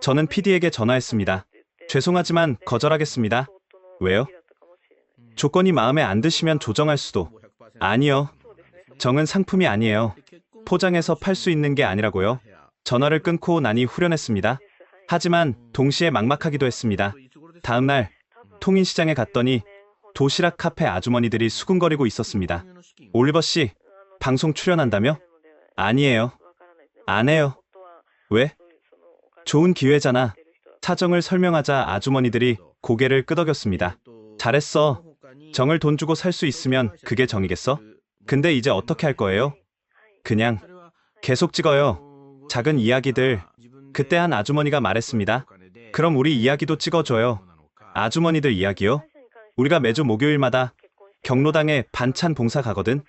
저는 PD에게 전화했습니다. 죄송하지만 거절하겠습니다. 왜요? 조건이 마음에 안 드시면 조정할 수도. 아니요. 정은 상품이 아니에요. 포장해서 팔 수 있는 게 아니라고요. 전화를 끊고 나니 후련했습니다. 하지만 동시에 막막하기도 했습니다. 다음 날 통인시장에 갔더니 도시락 카페 아주머니들이 수군거리고 있었습니다. 올리버 씨, 방송 출연한다며? 아니에요. 안 해요. 왜? 좋은 기회잖아. 사정을 설명하자 아주머니들이 고개를 끄덕였습니다. 잘했어. 정을 돈 주고 살 수 있으면 그게 정이겠어? 근데 이제 어떻게 할 거예요? 그냥 계속 찍어요. 작은 이야기들. 그때 한 아주머니가 말했습니다. 그럼 우리 이야기도 찍어줘요. 아주머니들 이야기요? 우리가 매주 목요일마다 경로당에 반찬 봉사 가거든.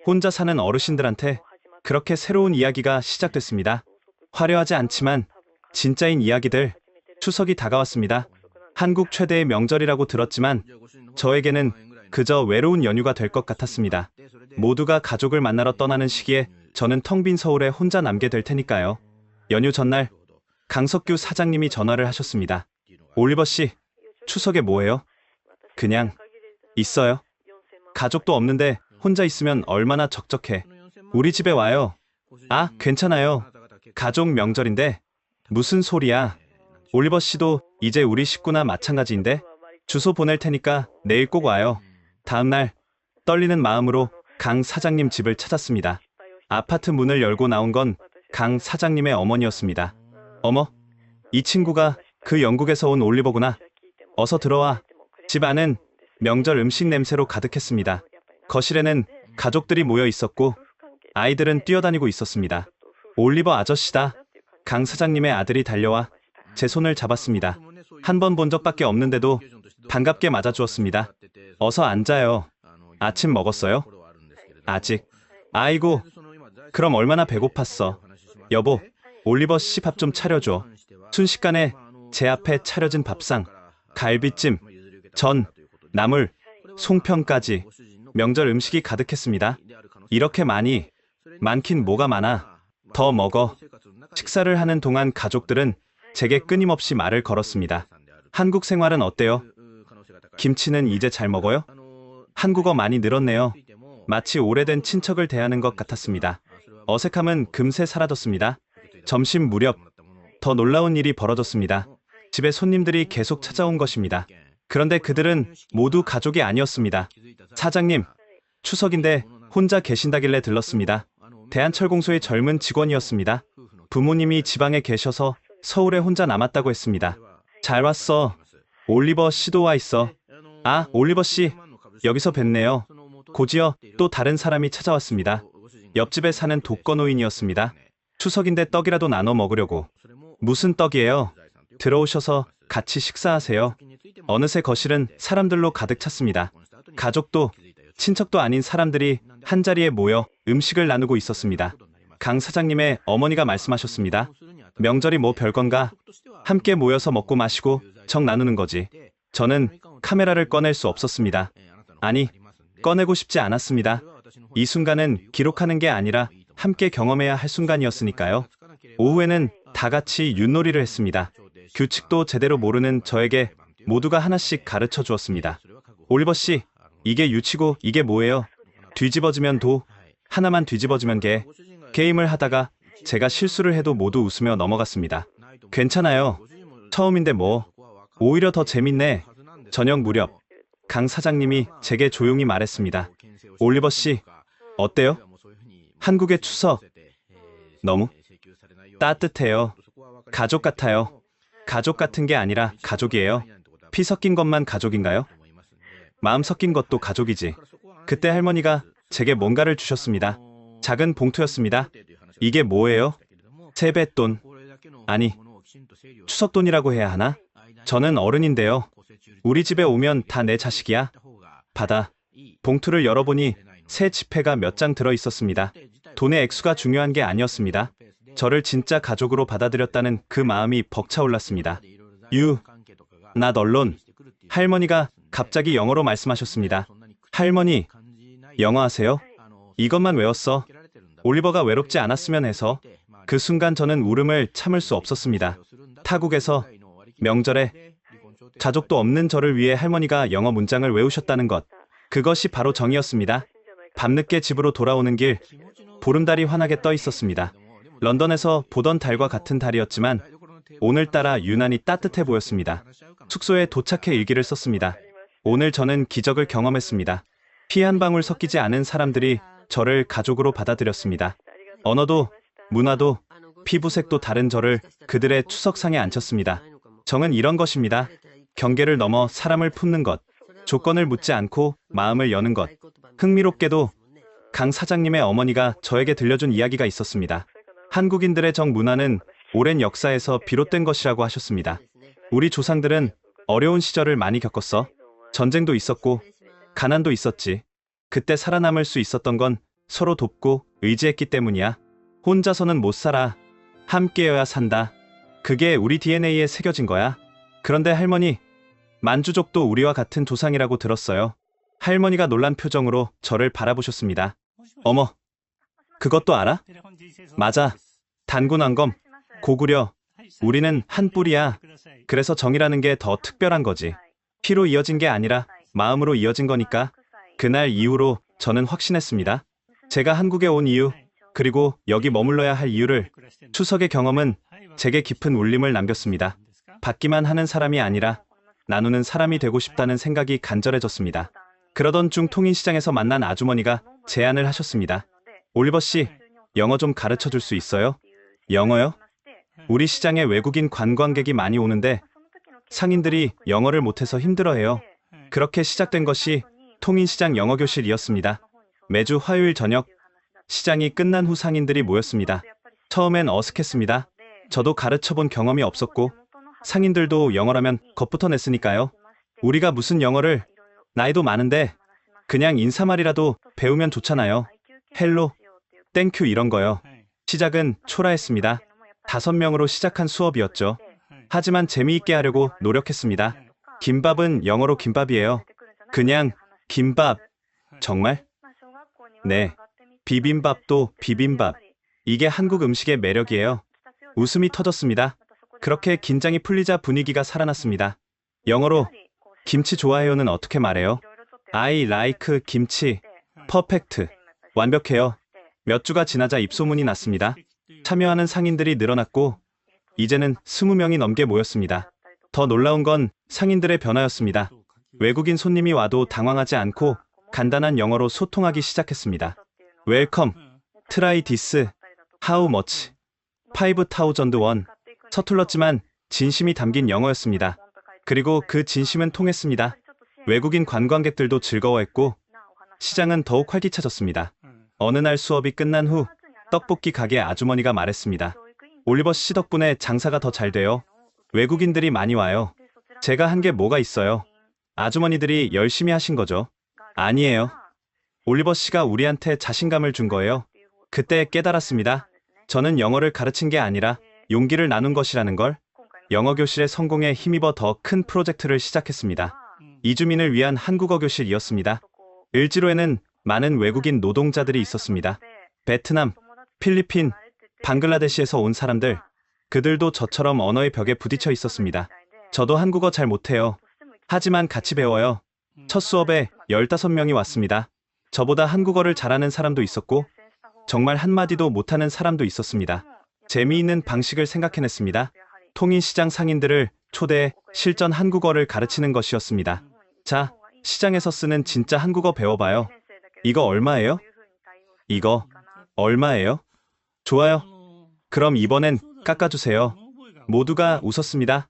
혼자 사는 어르신들한테. 그렇게 새로운 이야기가 시작됐습니다. 화려하지 않지만 진짜인 이야기들. 추석이 다가왔습니다. 한국 최대의 명절이라고 들었지만 저에게는 그저 외로운 연휴가 될 것 같았습니다. 모두가 가족을 만나러 떠나는 시기에 저는 텅 빈 서울에 혼자 남게 될 테니까요. 연휴 전날 강석규 사장님이 전화를 하셨습니다. 올리버 씨, 추석에 뭐해요? 그냥 있어요. 가족도 없는데 혼자 있으면 얼마나 적적해. 우리 집에 와요. 아, 괜찮아요. 가족 명절인데. 무슨 소리야. 올리버 씨도 이제 우리 식구나 마찬가지인데. 주소 보낼 테니까 내일 꼭 와요. 다음날 떨리는 마음으로 강 사장님 집을 찾았습니다. 아파트 문을 열고 나온 건 강 사장님의 어머니였습니다. 어머, 이 친구가 그 영국에서 온 올리버구나. 어서 들어와. 집 안은 명절 음식 냄새로 가득했습니다. 거실에는 가족들이 모여 있었고 아이들은 뛰어다니고 있었습니다. 올리버 아저씨다. 강 사장님의 아들이 달려와 제 손을 잡았습니다. 한 번 본 적밖에 없는데도 반갑게 맞아주었습니다. 어서 앉아요. 아침 먹었어요? 아직. 아이고, 그럼 얼마나 배고팠어. 여보, 올리버 씨 밥 좀 차려줘. 순식간에 제 앞에 차려진 밥상, 갈비찜, 전, 나물, 송편까지 명절 음식이 가득했습니다. 이렇게 많긴 뭐가 많아. 더 먹어. 식사를 하는 동안 가족들은 제게 끊임없이 말을 걸었습니다. 한국 생활은 어때요? 김치는 이제 잘 먹어요? 한국어 많이 늘었네요. 마치 오래된 친척을 대하는 것 같았습니다. 어색함은 금세 사라졌습니다. 점심 무렵 더 놀라운 일이 벌어졌습니다. 집에 손님들이 계속 찾아온 것입니다. 그런데 그들은 모두 가족이 아니었습니다. 사장님, 추석인데 혼자 계신다길래 들렀습니다. 대한철공소의 젊은 직원이었습니다. 부모님이 지방에 계셔서 서울에 혼자 남았다고 했습니다. 잘 왔어. 올리버 씨도 와 있어. 아, 올리버 씨, 여기서 뵀네요. 곧이어 또 다른 사람이 찾아왔습니다. 옆집에 사는 독거노인이었습니다. 추석인데 떡이라도 나눠 먹으려고. 무슨 떡이에요? 들어오셔서 같이 식사하세요. 어느새 거실은 사람들로 가득 찼습니다. 가족도 친척도 아닌 사람들이 한자리에 모여 음식을 나누고 있었습니다. 강 사장님의 어머니가 말씀하셨습니다. 명절이 뭐 별건가? 함께 모여서 먹고 마시고 정 나누는 거지. 저는 카메라를 꺼낼 수 없었습니다. 아니, 꺼내고 싶지 않았습니다. 이 순간은 기록하는 게 아니라 함께 경험해야 할 순간이었으니까요. 오후에는 다 같이 윷놀이를 했습니다. 규칙도 제대로 모르는 저에게 모두가 하나씩 가르쳐 주었습니다. 올리버 씨, 이게 유치고 이게 뭐예요? 뒤집어지면 도, 하나만 뒤집어지면 개. 게임을 하다가 제가 실수를 해도 모두 웃으며 넘어갔습니다. 괜찮아요. 처음인데 뭐. 오히려 더 재밌네. 저녁 무렵 강 사장님이 제게 조용히 말했습니다. 올리버 씨, 어때요? 한국의 추석 너무 따뜻해요. 가족 같아요. 가족 같은 게 아니라 가족이에요. 피 섞인 것만 가족인가요? 마음 섞인 것도 가족이지. 그때 할머니가 제게 뭔가를 주셨습니다. 작은 봉투였습니다. 이게 뭐예요? 세뱃돈. 아니, 추석돈이라고 해야 하나? 저는 어른인데요. 우리 집에 오면 다 내 자식이야. 받아. 봉투를 열어보니 새 지폐가 몇 장 들어 있었습니다. 돈의 액수가 중요한 게 아니었습니다. 저를 진짜 가족으로 받아들였다는 그 마음이 벅차올랐습니다. not alone. 할머니가 갑자기 영어로 말씀하셨습니다. 할머니, 영어 하세요? 이것만 외웠어. 올리버가 외롭지 않았으면 해서. 그 순간 저는 울음을 참을 수 없었습니다. 타국에서 명절에 가족도 없는 저를 위해 할머니가 영어 문장을 외우셨다는 것. 그것이 바로 정이었습니다. 밤늦게 집으로 돌아오는 길, 보름달이 환하게 떠 있었습니다. 런던에서 보던 달과 같은 달이었지만 오늘따라 유난히 따뜻해 보였습니다. 숙소에 도착해 일기를 썼습니다. 오늘 저는 기적을 경험했습니다. 피 한 방울 섞이지 않은 사람들이 저를 가족으로 받아들였습니다. 언어도, 문화도, 피부색도 다른 저를 그들의 추석상에 앉혔습니다. 정은 이런 것입니다. 경계를 넘어 사람을 품는 것, 조건을 묻지 않고 마음을 여는 것. 흥미롭게도 강 사장님의 어머니가 저에게 들려준 이야기가 있었습니다. 한국인들의 정 문화는 오랜 역사에서 비롯된 것이라고 하셨습니다. 우리 조상들은 어려운 시절을 많이 겪었어. 전쟁도 있었고 가난도 있었지. 그때 살아남을 수 있었던 건 서로 돕고 의지했기 때문이야. 혼자서는 못 살아. 함께여야 산다. 그게 우리 DNA에 새겨진 거야. 그런데 할머니, 만주족도 우리와 같은 조상이라고 들었어요. 할머니가 놀란 표정으로 저를 바라보셨습니다. 어머, 그것도 알아? 맞아. 단군왕검, 고구려. 우리는 한 뿌리야. 그래서 정이라는 게 더 특별한 거지. 피로 이어진 게 아니라 마음으로 이어진 거니까. 그날 이후로 저는 확신했습니다. 제가 한국에 온 이유, 그리고 여기 머물러야 할 이유를 추석의 경험은 제게 깊은 울림을 남겼습니다. 받기만 하는 사람이 아니라 나누는 사람이 되고 싶다는 생각이 간절해졌습니다. 그러던 중 통인시장에서 만난 아주머니가 제안을 하셨습니다. 올리버 씨, 영어 좀 가르쳐 줄 수 있어요? 영어요? 우리 시장에 외국인 관광객이 많이 오는데 상인들이 영어를 못해서 힘들어해요. 그렇게 시작된 것이 통인시장 영어교실이었습니다. 매주 화요일 저녁 시장이 끝난 후 상인들이 모였습니다. 처음엔 어색했습니다. 저도 가르쳐본 경험이 없었고 상인들도 영어라면 겁부터 냈으니까요. 우리가 무슨 영어를, 나이도 많은데 그냥 인사말이라도 배우면 좋잖아요. 헬로, 땡큐 이런 거요. 시작은 초라했습니다. 5명으로 시작한 수업이었죠. 하지만 재미있게 하려고 노력했습니다. 김밥은 영어로 김밥이에요. 그냥 김밥. 정말? 네. 비빔밥도 비빔밥. 이게 한국 음식의 매력이에요. 웃음이 터졌습니다. 그렇게 긴장이 풀리자 분위기가 살아났습니다. 영어로 김치 좋아해요는 어떻게 말해요? I like 김치. 퍼펙트. 완벽해요. 몇 주가 지나자 입소문이 났습니다. 참여하는 상인들이 늘어났고 이제는 20명이 넘게 모였습니다. 더 놀라운 건 상인들의 변화였습니다. 외국인 손님이 와도 당황하지 않고 간단한 영어로 소통하기 시작했습니다. 웰컴, 트라이 디스, 하우 머치, 5,000 원. 서툴렀지만 진심이 담긴 영어였습니다. 그리고 그 진심은 통했습니다. 외국인 관광객들도 즐거워했고 시장은 더욱 활기차졌습니다. 어느 날 수업이 끝난 후 떡볶이 가게 아주머니가 말했습니다. 올리버 씨 덕분에 장사가 더 잘 돼요. 외국인들이 많이 와요. 제가 한 게 뭐가 있어요? 아주머니들이 열심히 하신 거죠. 아니에요. 올리버 씨가 우리한테 자신감을 준 거예요. 그때 깨달았습니다. 저는 영어를 가르친 게 아니라 용기를 나눈 것이라는 걸. 영어 교실의 성공에 힘입어 더 큰 프로젝트를 시작했습니다. 이주민을 위한 한국어 교실이었습니다. 을지로에는 많은 외국인 노동자들이 있었습니다. 베트남, 필리핀, 방글라데시에서 온 사람들. 그들도 저처럼 언어의 벽에 부딪혀 있었습니다. 저도 한국어 잘 못해요. 하지만 같이 배워요. 첫 수업에 15명이 왔습니다. 저보다 한국어를 잘하는 사람도 있었고 정말 한마디도 못하는 사람도 있었습니다. 재미있는 방식을 생각해냈습니다. 통인시장 상인들을 초대해 실전 한국어를 가르치는 것이었습니다. 자, 시장에서 쓰는 진짜 한국어 배워봐요. 이거 얼마예요? 이거 얼마예요? 좋아요. 그럼 이번엔 깎아주세요. 모두가 웃었습니다.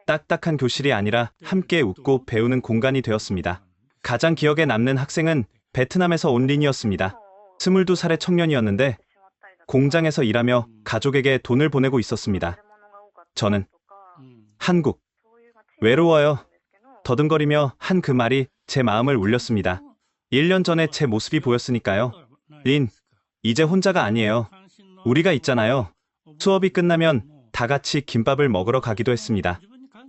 딱딱한 교실이 아니라 함께 웃고 배우는 공간이 되었습니다. 가장 기억에 남는 학생은 베트남에서 온 린이었습니다. 22살의 청년이었는데 공장에서 일하며 가족에게 돈을 보내고 있었습니다. 저는 한국, 외로워요. 더듬거리며 한 그 말이 제 마음을 울렸습니다. 1년 전에 제 모습이 보였으니까요. 린, 이제 혼자가 아니에요. 우리가 있잖아요. 수업이 끝나면 다 같이 김밥을 먹으러 가기도 했습니다.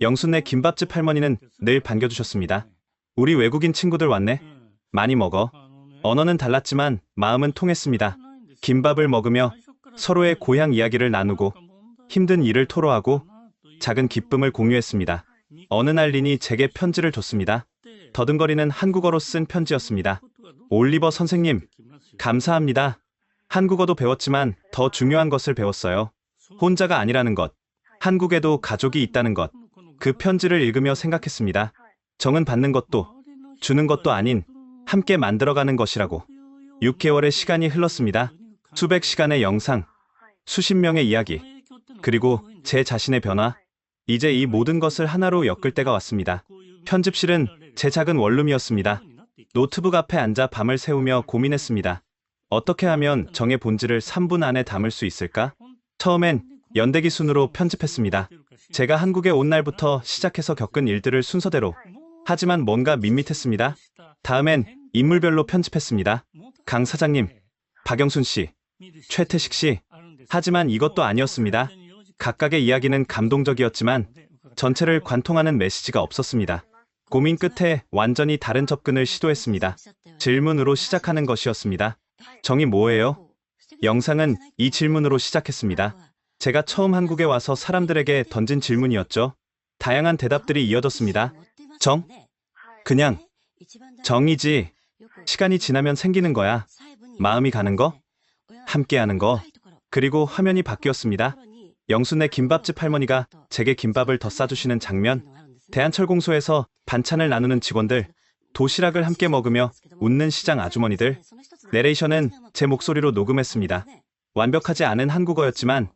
영순네 김밥집 할머니는 늘 반겨주셨습니다. 우리 외국인 친구들 왔네. 많이 먹어. 언어는 달랐지만 마음은 통했습니다. 김밥을 먹으며 서로의 고향 이야기를 나누고 힘든 일을 토로하고 작은 기쁨을 공유했습니다. 어느 날 린이 제게 편지를 줬습니다. 더듬거리는 한국어로 쓴 편지였습니다. 올리버 선생님, 감사합니다. 한국어도 배웠지만 더 중요한 것을 배웠어요. 혼자가 아니라는 것, 한국에도 가족이 있다는 것. 그 편지를 읽으며 생각했습니다. 정은 받는 것도 주는 것도 아닌 함께 만들어가는 것이라고. 6개월의 시간이 흘렀습니다. 수백 시간의 영상, 수십 명의 이야기, 그리고 제 자신의 변화. 이제 이 모든 것을 하나로 엮을 때가 왔습니다. 편집실은 제 작은 원룸이었습니다. 노트북 앞에 앉아 밤을 새우며 고민했습니다. 어떻게 하면 정의 본질을 3분 안에 담을 수 있을까? 처음엔 연대기 순으로 편집했습니다. 제가 한국에 온 날부터 시작해서 겪은 일들을 순서대로. 하지만 뭔가 밋밋했습니다. 다음엔 인물별로 편집했습니다. 강 사장님, 박영순 씨, 최태식 씨. 하지만 이것도 아니었습니다. 각각의 이야기는 감동적이었지만 전체를 관통하는 메시지가 없었습니다. 고민 끝에 완전히 다른 접근을 시도했습니다. 질문으로 시작하는 것이었습니다. 정이 뭐예요? 영상은 이 질문으로 시작했습니다. 제가 처음 한국에 와서 사람들에게 던진 질문이었죠. 다양한 대답들이 이어졌습니다. 정? 그냥 정이지. 시간이 지나면 생기는 거야. 마음이 가는 거? 함께하는 거? 그리고 화면이 바뀌었습니다. 영순네 김밥집 할머니가 제게 김밥을 더 싸주시는 장면, 대한철공소에서 반찬을 나누는 직원들, 도시락을 함께 먹으며 웃는 시장 아주머니들. 내레이션은 제 목소리로 녹음했습니다. 완벽하지 않은 한국어였지만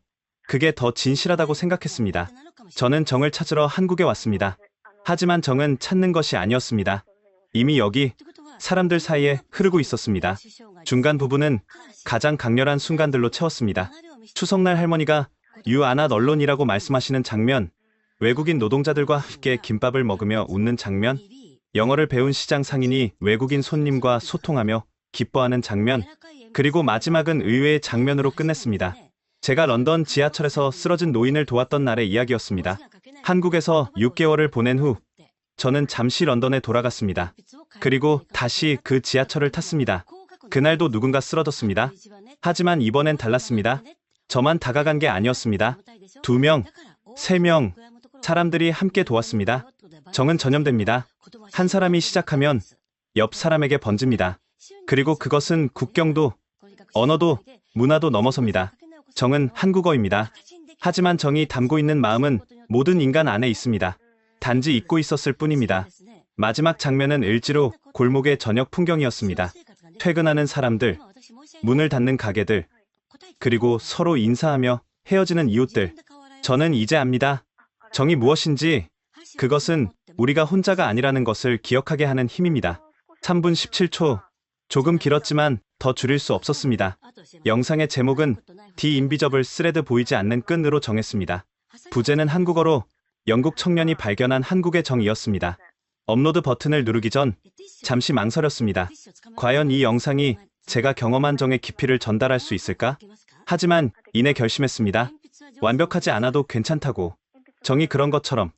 그게 더 진실하다고 생각했습니다. 저는 정을 찾으러 한국에 왔습니다. 하지만 정은 찾는 것이 아니었습니다. 이미 여기 사람들 사이에 흐르고 있었습니다. 중간 부분은 가장 강렬한 순간들로 채웠습니다. 추석날 할머니가 You are not alonei라고 말씀하시는 장면, 외국인 노동자들과 함께 김밥을 먹으며 웃는 장면, 영어를 배운 시장 상인이 외국인 손님과 소통하며 기뻐하는 장면, 그리고 마지막은 의외의 장면으로 끝냈습니다. 제가 런던 지하철에서 쓰러진 노인을 도왔던 날의 이야기였습니다. 한국에서 6개월을 보낸 후 저는 잠시 런던에 돌아갔습니다. 그리고 다시 그 지하철을 탔습니다. 그날도 누군가 쓰러졌습니다. 하지만 이번엔 달랐습니다. 저만 다가간 게 아니었습니다. 2명, 3명, 사람들이 함께 도왔습니다. 정은 전염됩니다. 한 사람이 시작하면 옆 사람에게 번집니다. 그리고 그것은 국경도, 언어도, 문화도 넘어섭니다. 정은 한국어입니다. 하지만 정이 담고 있는 마음은 모든 인간 안에 있습니다. 단지 잊고 있었을 뿐입니다. 마지막 장면은 을지로 골목의 저녁 풍경이었습니다. 퇴근하는 사람들, 문을 닫는 가게들, 그리고 서로 인사하며 헤어지는 이웃들. 저는 이제 압니다. 정이 무엇인지, 그것은 우리가 혼자가 아니라는 것을 기억하게 하는 힘입니다. 3분 17초. 조금 길었지만 더 줄일 수 없었습니다. 영상의 제목은 The Invisible Thread 보이지 않는 끈으로 정했습니다. 부제는 한국어로 영국 청년이 발견한 한국의 정이었습니다. 업로드 버튼을 누르기 전 잠시 망설였습니다. 과연 이 영상이 제가 경험한 정의 깊이를 전달할 수 있을까? 하지만 이내 결심했습니다. 완벽하지 않아도 괜찮다고. 정이 그런 것처럼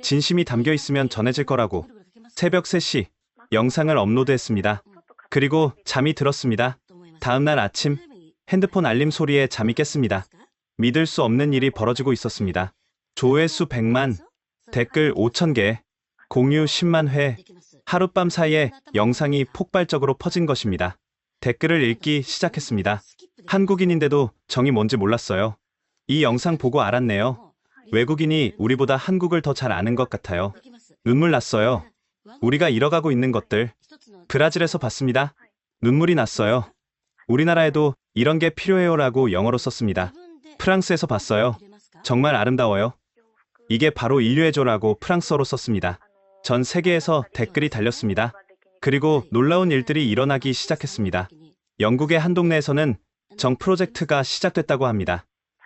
진심이 담겨 있으면 전해질 거라고. 새벽 3시 영상을 업로드했습니다. 그리고 잠이 들었습니다. 다음날 아침 핸드폰 알림 소리에 잠이 깼습니다. 믿을 수 없는 일이 벌어지고 있었습니다. 조회수 100만, 댓글 5,000개, 공유 10만 회, 하룻밤 사이에 영상이 폭발적으로 퍼진 것입니다. 댓글을 읽기 시작했습니다. 한국인인데도 정이 뭔지 몰랐어요. 이 영상 보고 알았네요. 외국인이 우리보다 한국을 더 잘 아는 것 같아요. 눈물 났어요. 우리가 잃어가고 있는 것들. 브라질에서 봤습니다. 눈물이 났어요. 우리나라에도 이런 게 필요해요라고 영어로 썼습니다. 프랑스에서 봤어요. 정말 아름다워요. 이게 바로 인류애조라고 프랑스어로 썼습니다. 전 세계에서 댓글이 달렸습니다. 그리고 놀라운 일들이 일어나기 시작했습니다. 영국의 한 동네에서는 정 프로젝트가 시작됐다고 합니다.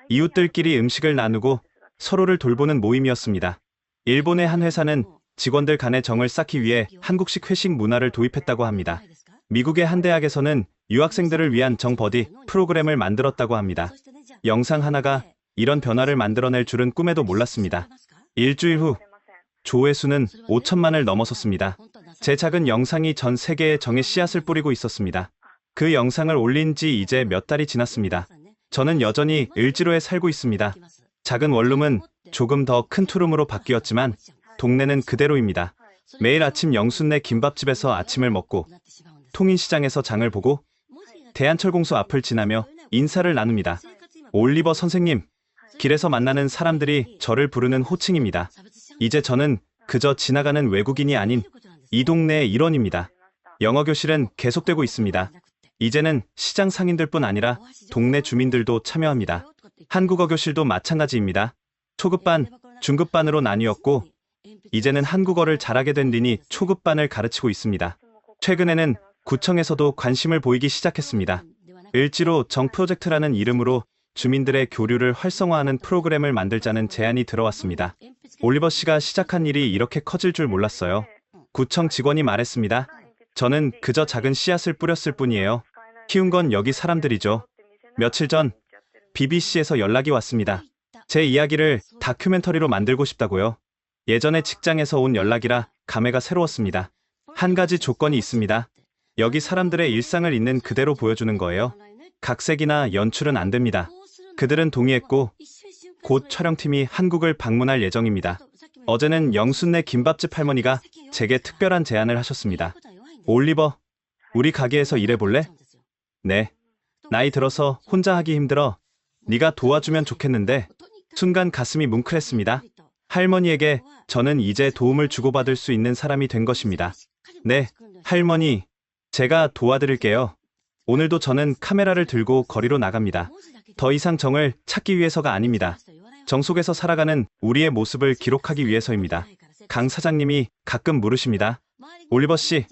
이웃들끼리 음식을 나누고 서로를 돌보는 모임이었습니다. 일본의 한 회사는 직원들 간의 정을 쌓기 위해 한국식 회식 문화를 도입했다고 합니다. 미국의 한 대학에서는 유학생들을 위한 정버디 프로그램을 만들었다고 합니다. 영상 하나가 이런 변화를 만들어낼 줄은 꿈에도 몰랐습니다. 일주일 후 조회수는 5천만을 넘어섰습니다. 제 작은 영상이 전 세계에 정의 씨앗을 뿌리고 있었습니다. 그 영상을 올린 지 이제 몇 달이 지났습니다. 저는 여전히 을지로에 살고 있습니다. 작은 원룸은 조금 더 큰 투룸으로 바뀌었지만 동네는 그대로입니다. 매일 아침 영순네 김밥집에서 아침을 먹고 통인시장에서 장을 보고 대한철공소 앞을 지나며 인사를 나눕니다. 올리버 선생님, 길에서 만나는 사람들이 저를 부르는 호칭입니다. 이제 저는 그저 지나가는 외국인이 아닌 이 동네의 일원입니다. 영어 교실은 계속되고 있습니다. 이제는 시장 상인들뿐 아니라 동네 주민들도 참여합니다. 한국어 교실도 마찬가지입니다. 초급반, 중급반으로 나뉘었고 이제는 한국어를 잘하게 된 린이 초급반을 가르치고 있습니다. 최근에는 구청에서도 관심을 보이기 시작했습니다. 을지로 정 프로젝트라는 이름으로 주민들의 교류를 활성화하는 프로그램을 만들자는 제안이 들어왔습니다. 올리버 씨가 시작한 일이 이렇게 커질 줄 몰랐어요. 구청 직원이 말했습니다. 저는 그저 작은 씨앗을 뿌렸을 뿐이에요. 키운 건 여기 사람들이죠. 며칠 전 BBC에서 연락이 왔습니다. 제 이야기를 다큐멘터리로 만들고 싶다고요. 예전에 직장에서 온 연락이라 감회가 새로웠습니다. 한 가지 조건이 있습니다. 여기 사람들의 일상을 있는 그대로 보여주는 거예요. 각색이나 연출은 안 됩니다. 그들은 동의했고 곧 촬영팀이 한국을 방문할 예정입니다. 어제는 영순네 김밥집 할머니가 제게 특별한 제안을 하셨습니다. 올리버, 우리 가게에서 일해볼래? 네. 나이 들어서 혼자 하기 힘들어. 네가 도와주면 좋겠는데. 순간 가슴이 뭉클했습니다. 할머니에게 저는 이제 도움을 주고받을 수 있는 사람이 된 것입니다. 네, 할머니, 제가 도와드릴게요. 오늘도 저는 카메라를 들고 거리로 나갑니다. 더 이상 정을 찾기 위해서가 아닙니다. 정 속에서 살아가는 우리의 모습을 기록하기 위해서입니다. 강 사장님이 가끔 물으십니다. 올리버 씨,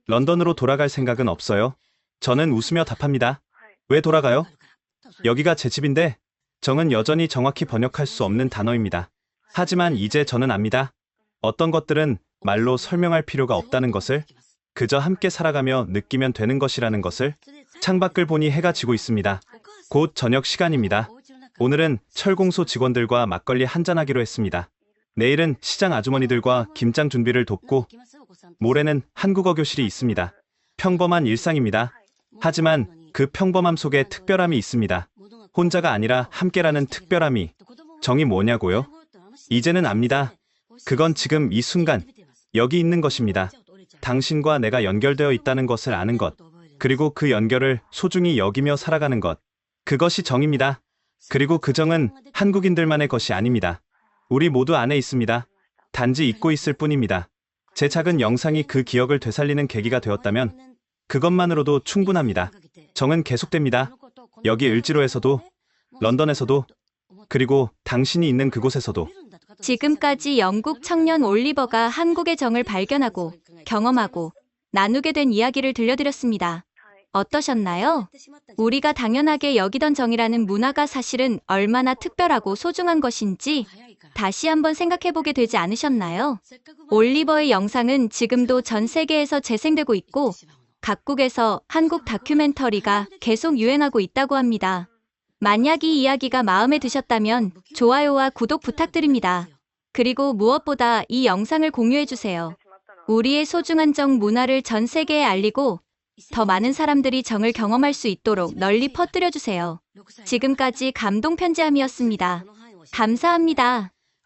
런던으로 돌아갈 생각은 없어요? 저는 웃으며 답합니다. 왜 돌아가요? 여기가 제 집인데 정은 여전히 정확히 번역할 수 없는 단어입니다. 하지만 이제 저는 압니다. 어떤 것들은 말로 설명할 필요가 없다는 것을, 그저 함께 살아가며 느끼면 되는 것이라는 것을. 창밖을 보니 해가 지고 있습니다. 곧 저녁 시간입니다. 오늘은 철공소 직원들과 막걸리 한잔하기로 했습니다. 내일은 시장 아주머니들과 김장 준비를 돕고 모레는 한국어 교실이 있습니다. 평범한 일상입니다. 하지만 그 평범함 속에 특별함이 있습니다. 혼자가 아니라 함께라는 특별함이. 정이 뭐냐고요? 이제는 압니다. 그건 지금 이 순간 여기 있는 것입니다. 당신과 내가 연결되어 있다는 것을 아는 것, 그리고 그 연결을 소중히 여기며 살아가는 것. 그것이 정입니다. 그리고 그 정은 한국인들만의 것이 아닙니다. 우리 모두 안에 있습니다. 단지 잊고 있을 뿐입니다. 제 작은 영상이 그 기억을 되살리는 계기가 되었다면 그것만으로도 충분합니다. 정은 계속됩니다. 여기 을지로에서도, 런던에서도, 그리고 당신이 있는 그곳에서도. 지금까지 영국 청년 올리버가 한국의 정을 발견하고 경험하고 나누게 된 이야기를 들려드렸습니다. 어떠셨나요? 우리가 당연하게 여기던 정이라는 문화가 사실은 얼마나 특별하고 소중한 것인지 다시 한번 생각해보게 되지 않으셨나요? 올리버의 영상은 지금도 전 세계에서 재생되고 있고 각국에서 한국 다큐멘터리가 계속 유행하고 있다고 합니다. 만약 이 이야기가 마음에 드셨다면 좋아요와 구독 부탁드립니다. 그리고 무엇보다 이 영상을 공유해주세요. 우리의 소중한 정 문화를 전 세계에 알리고 더 많은 사람들이 정을 경험할 수 있도록 널리 퍼뜨려주세요. 지금까지 감동 편지함이었습니다. 감사합니다.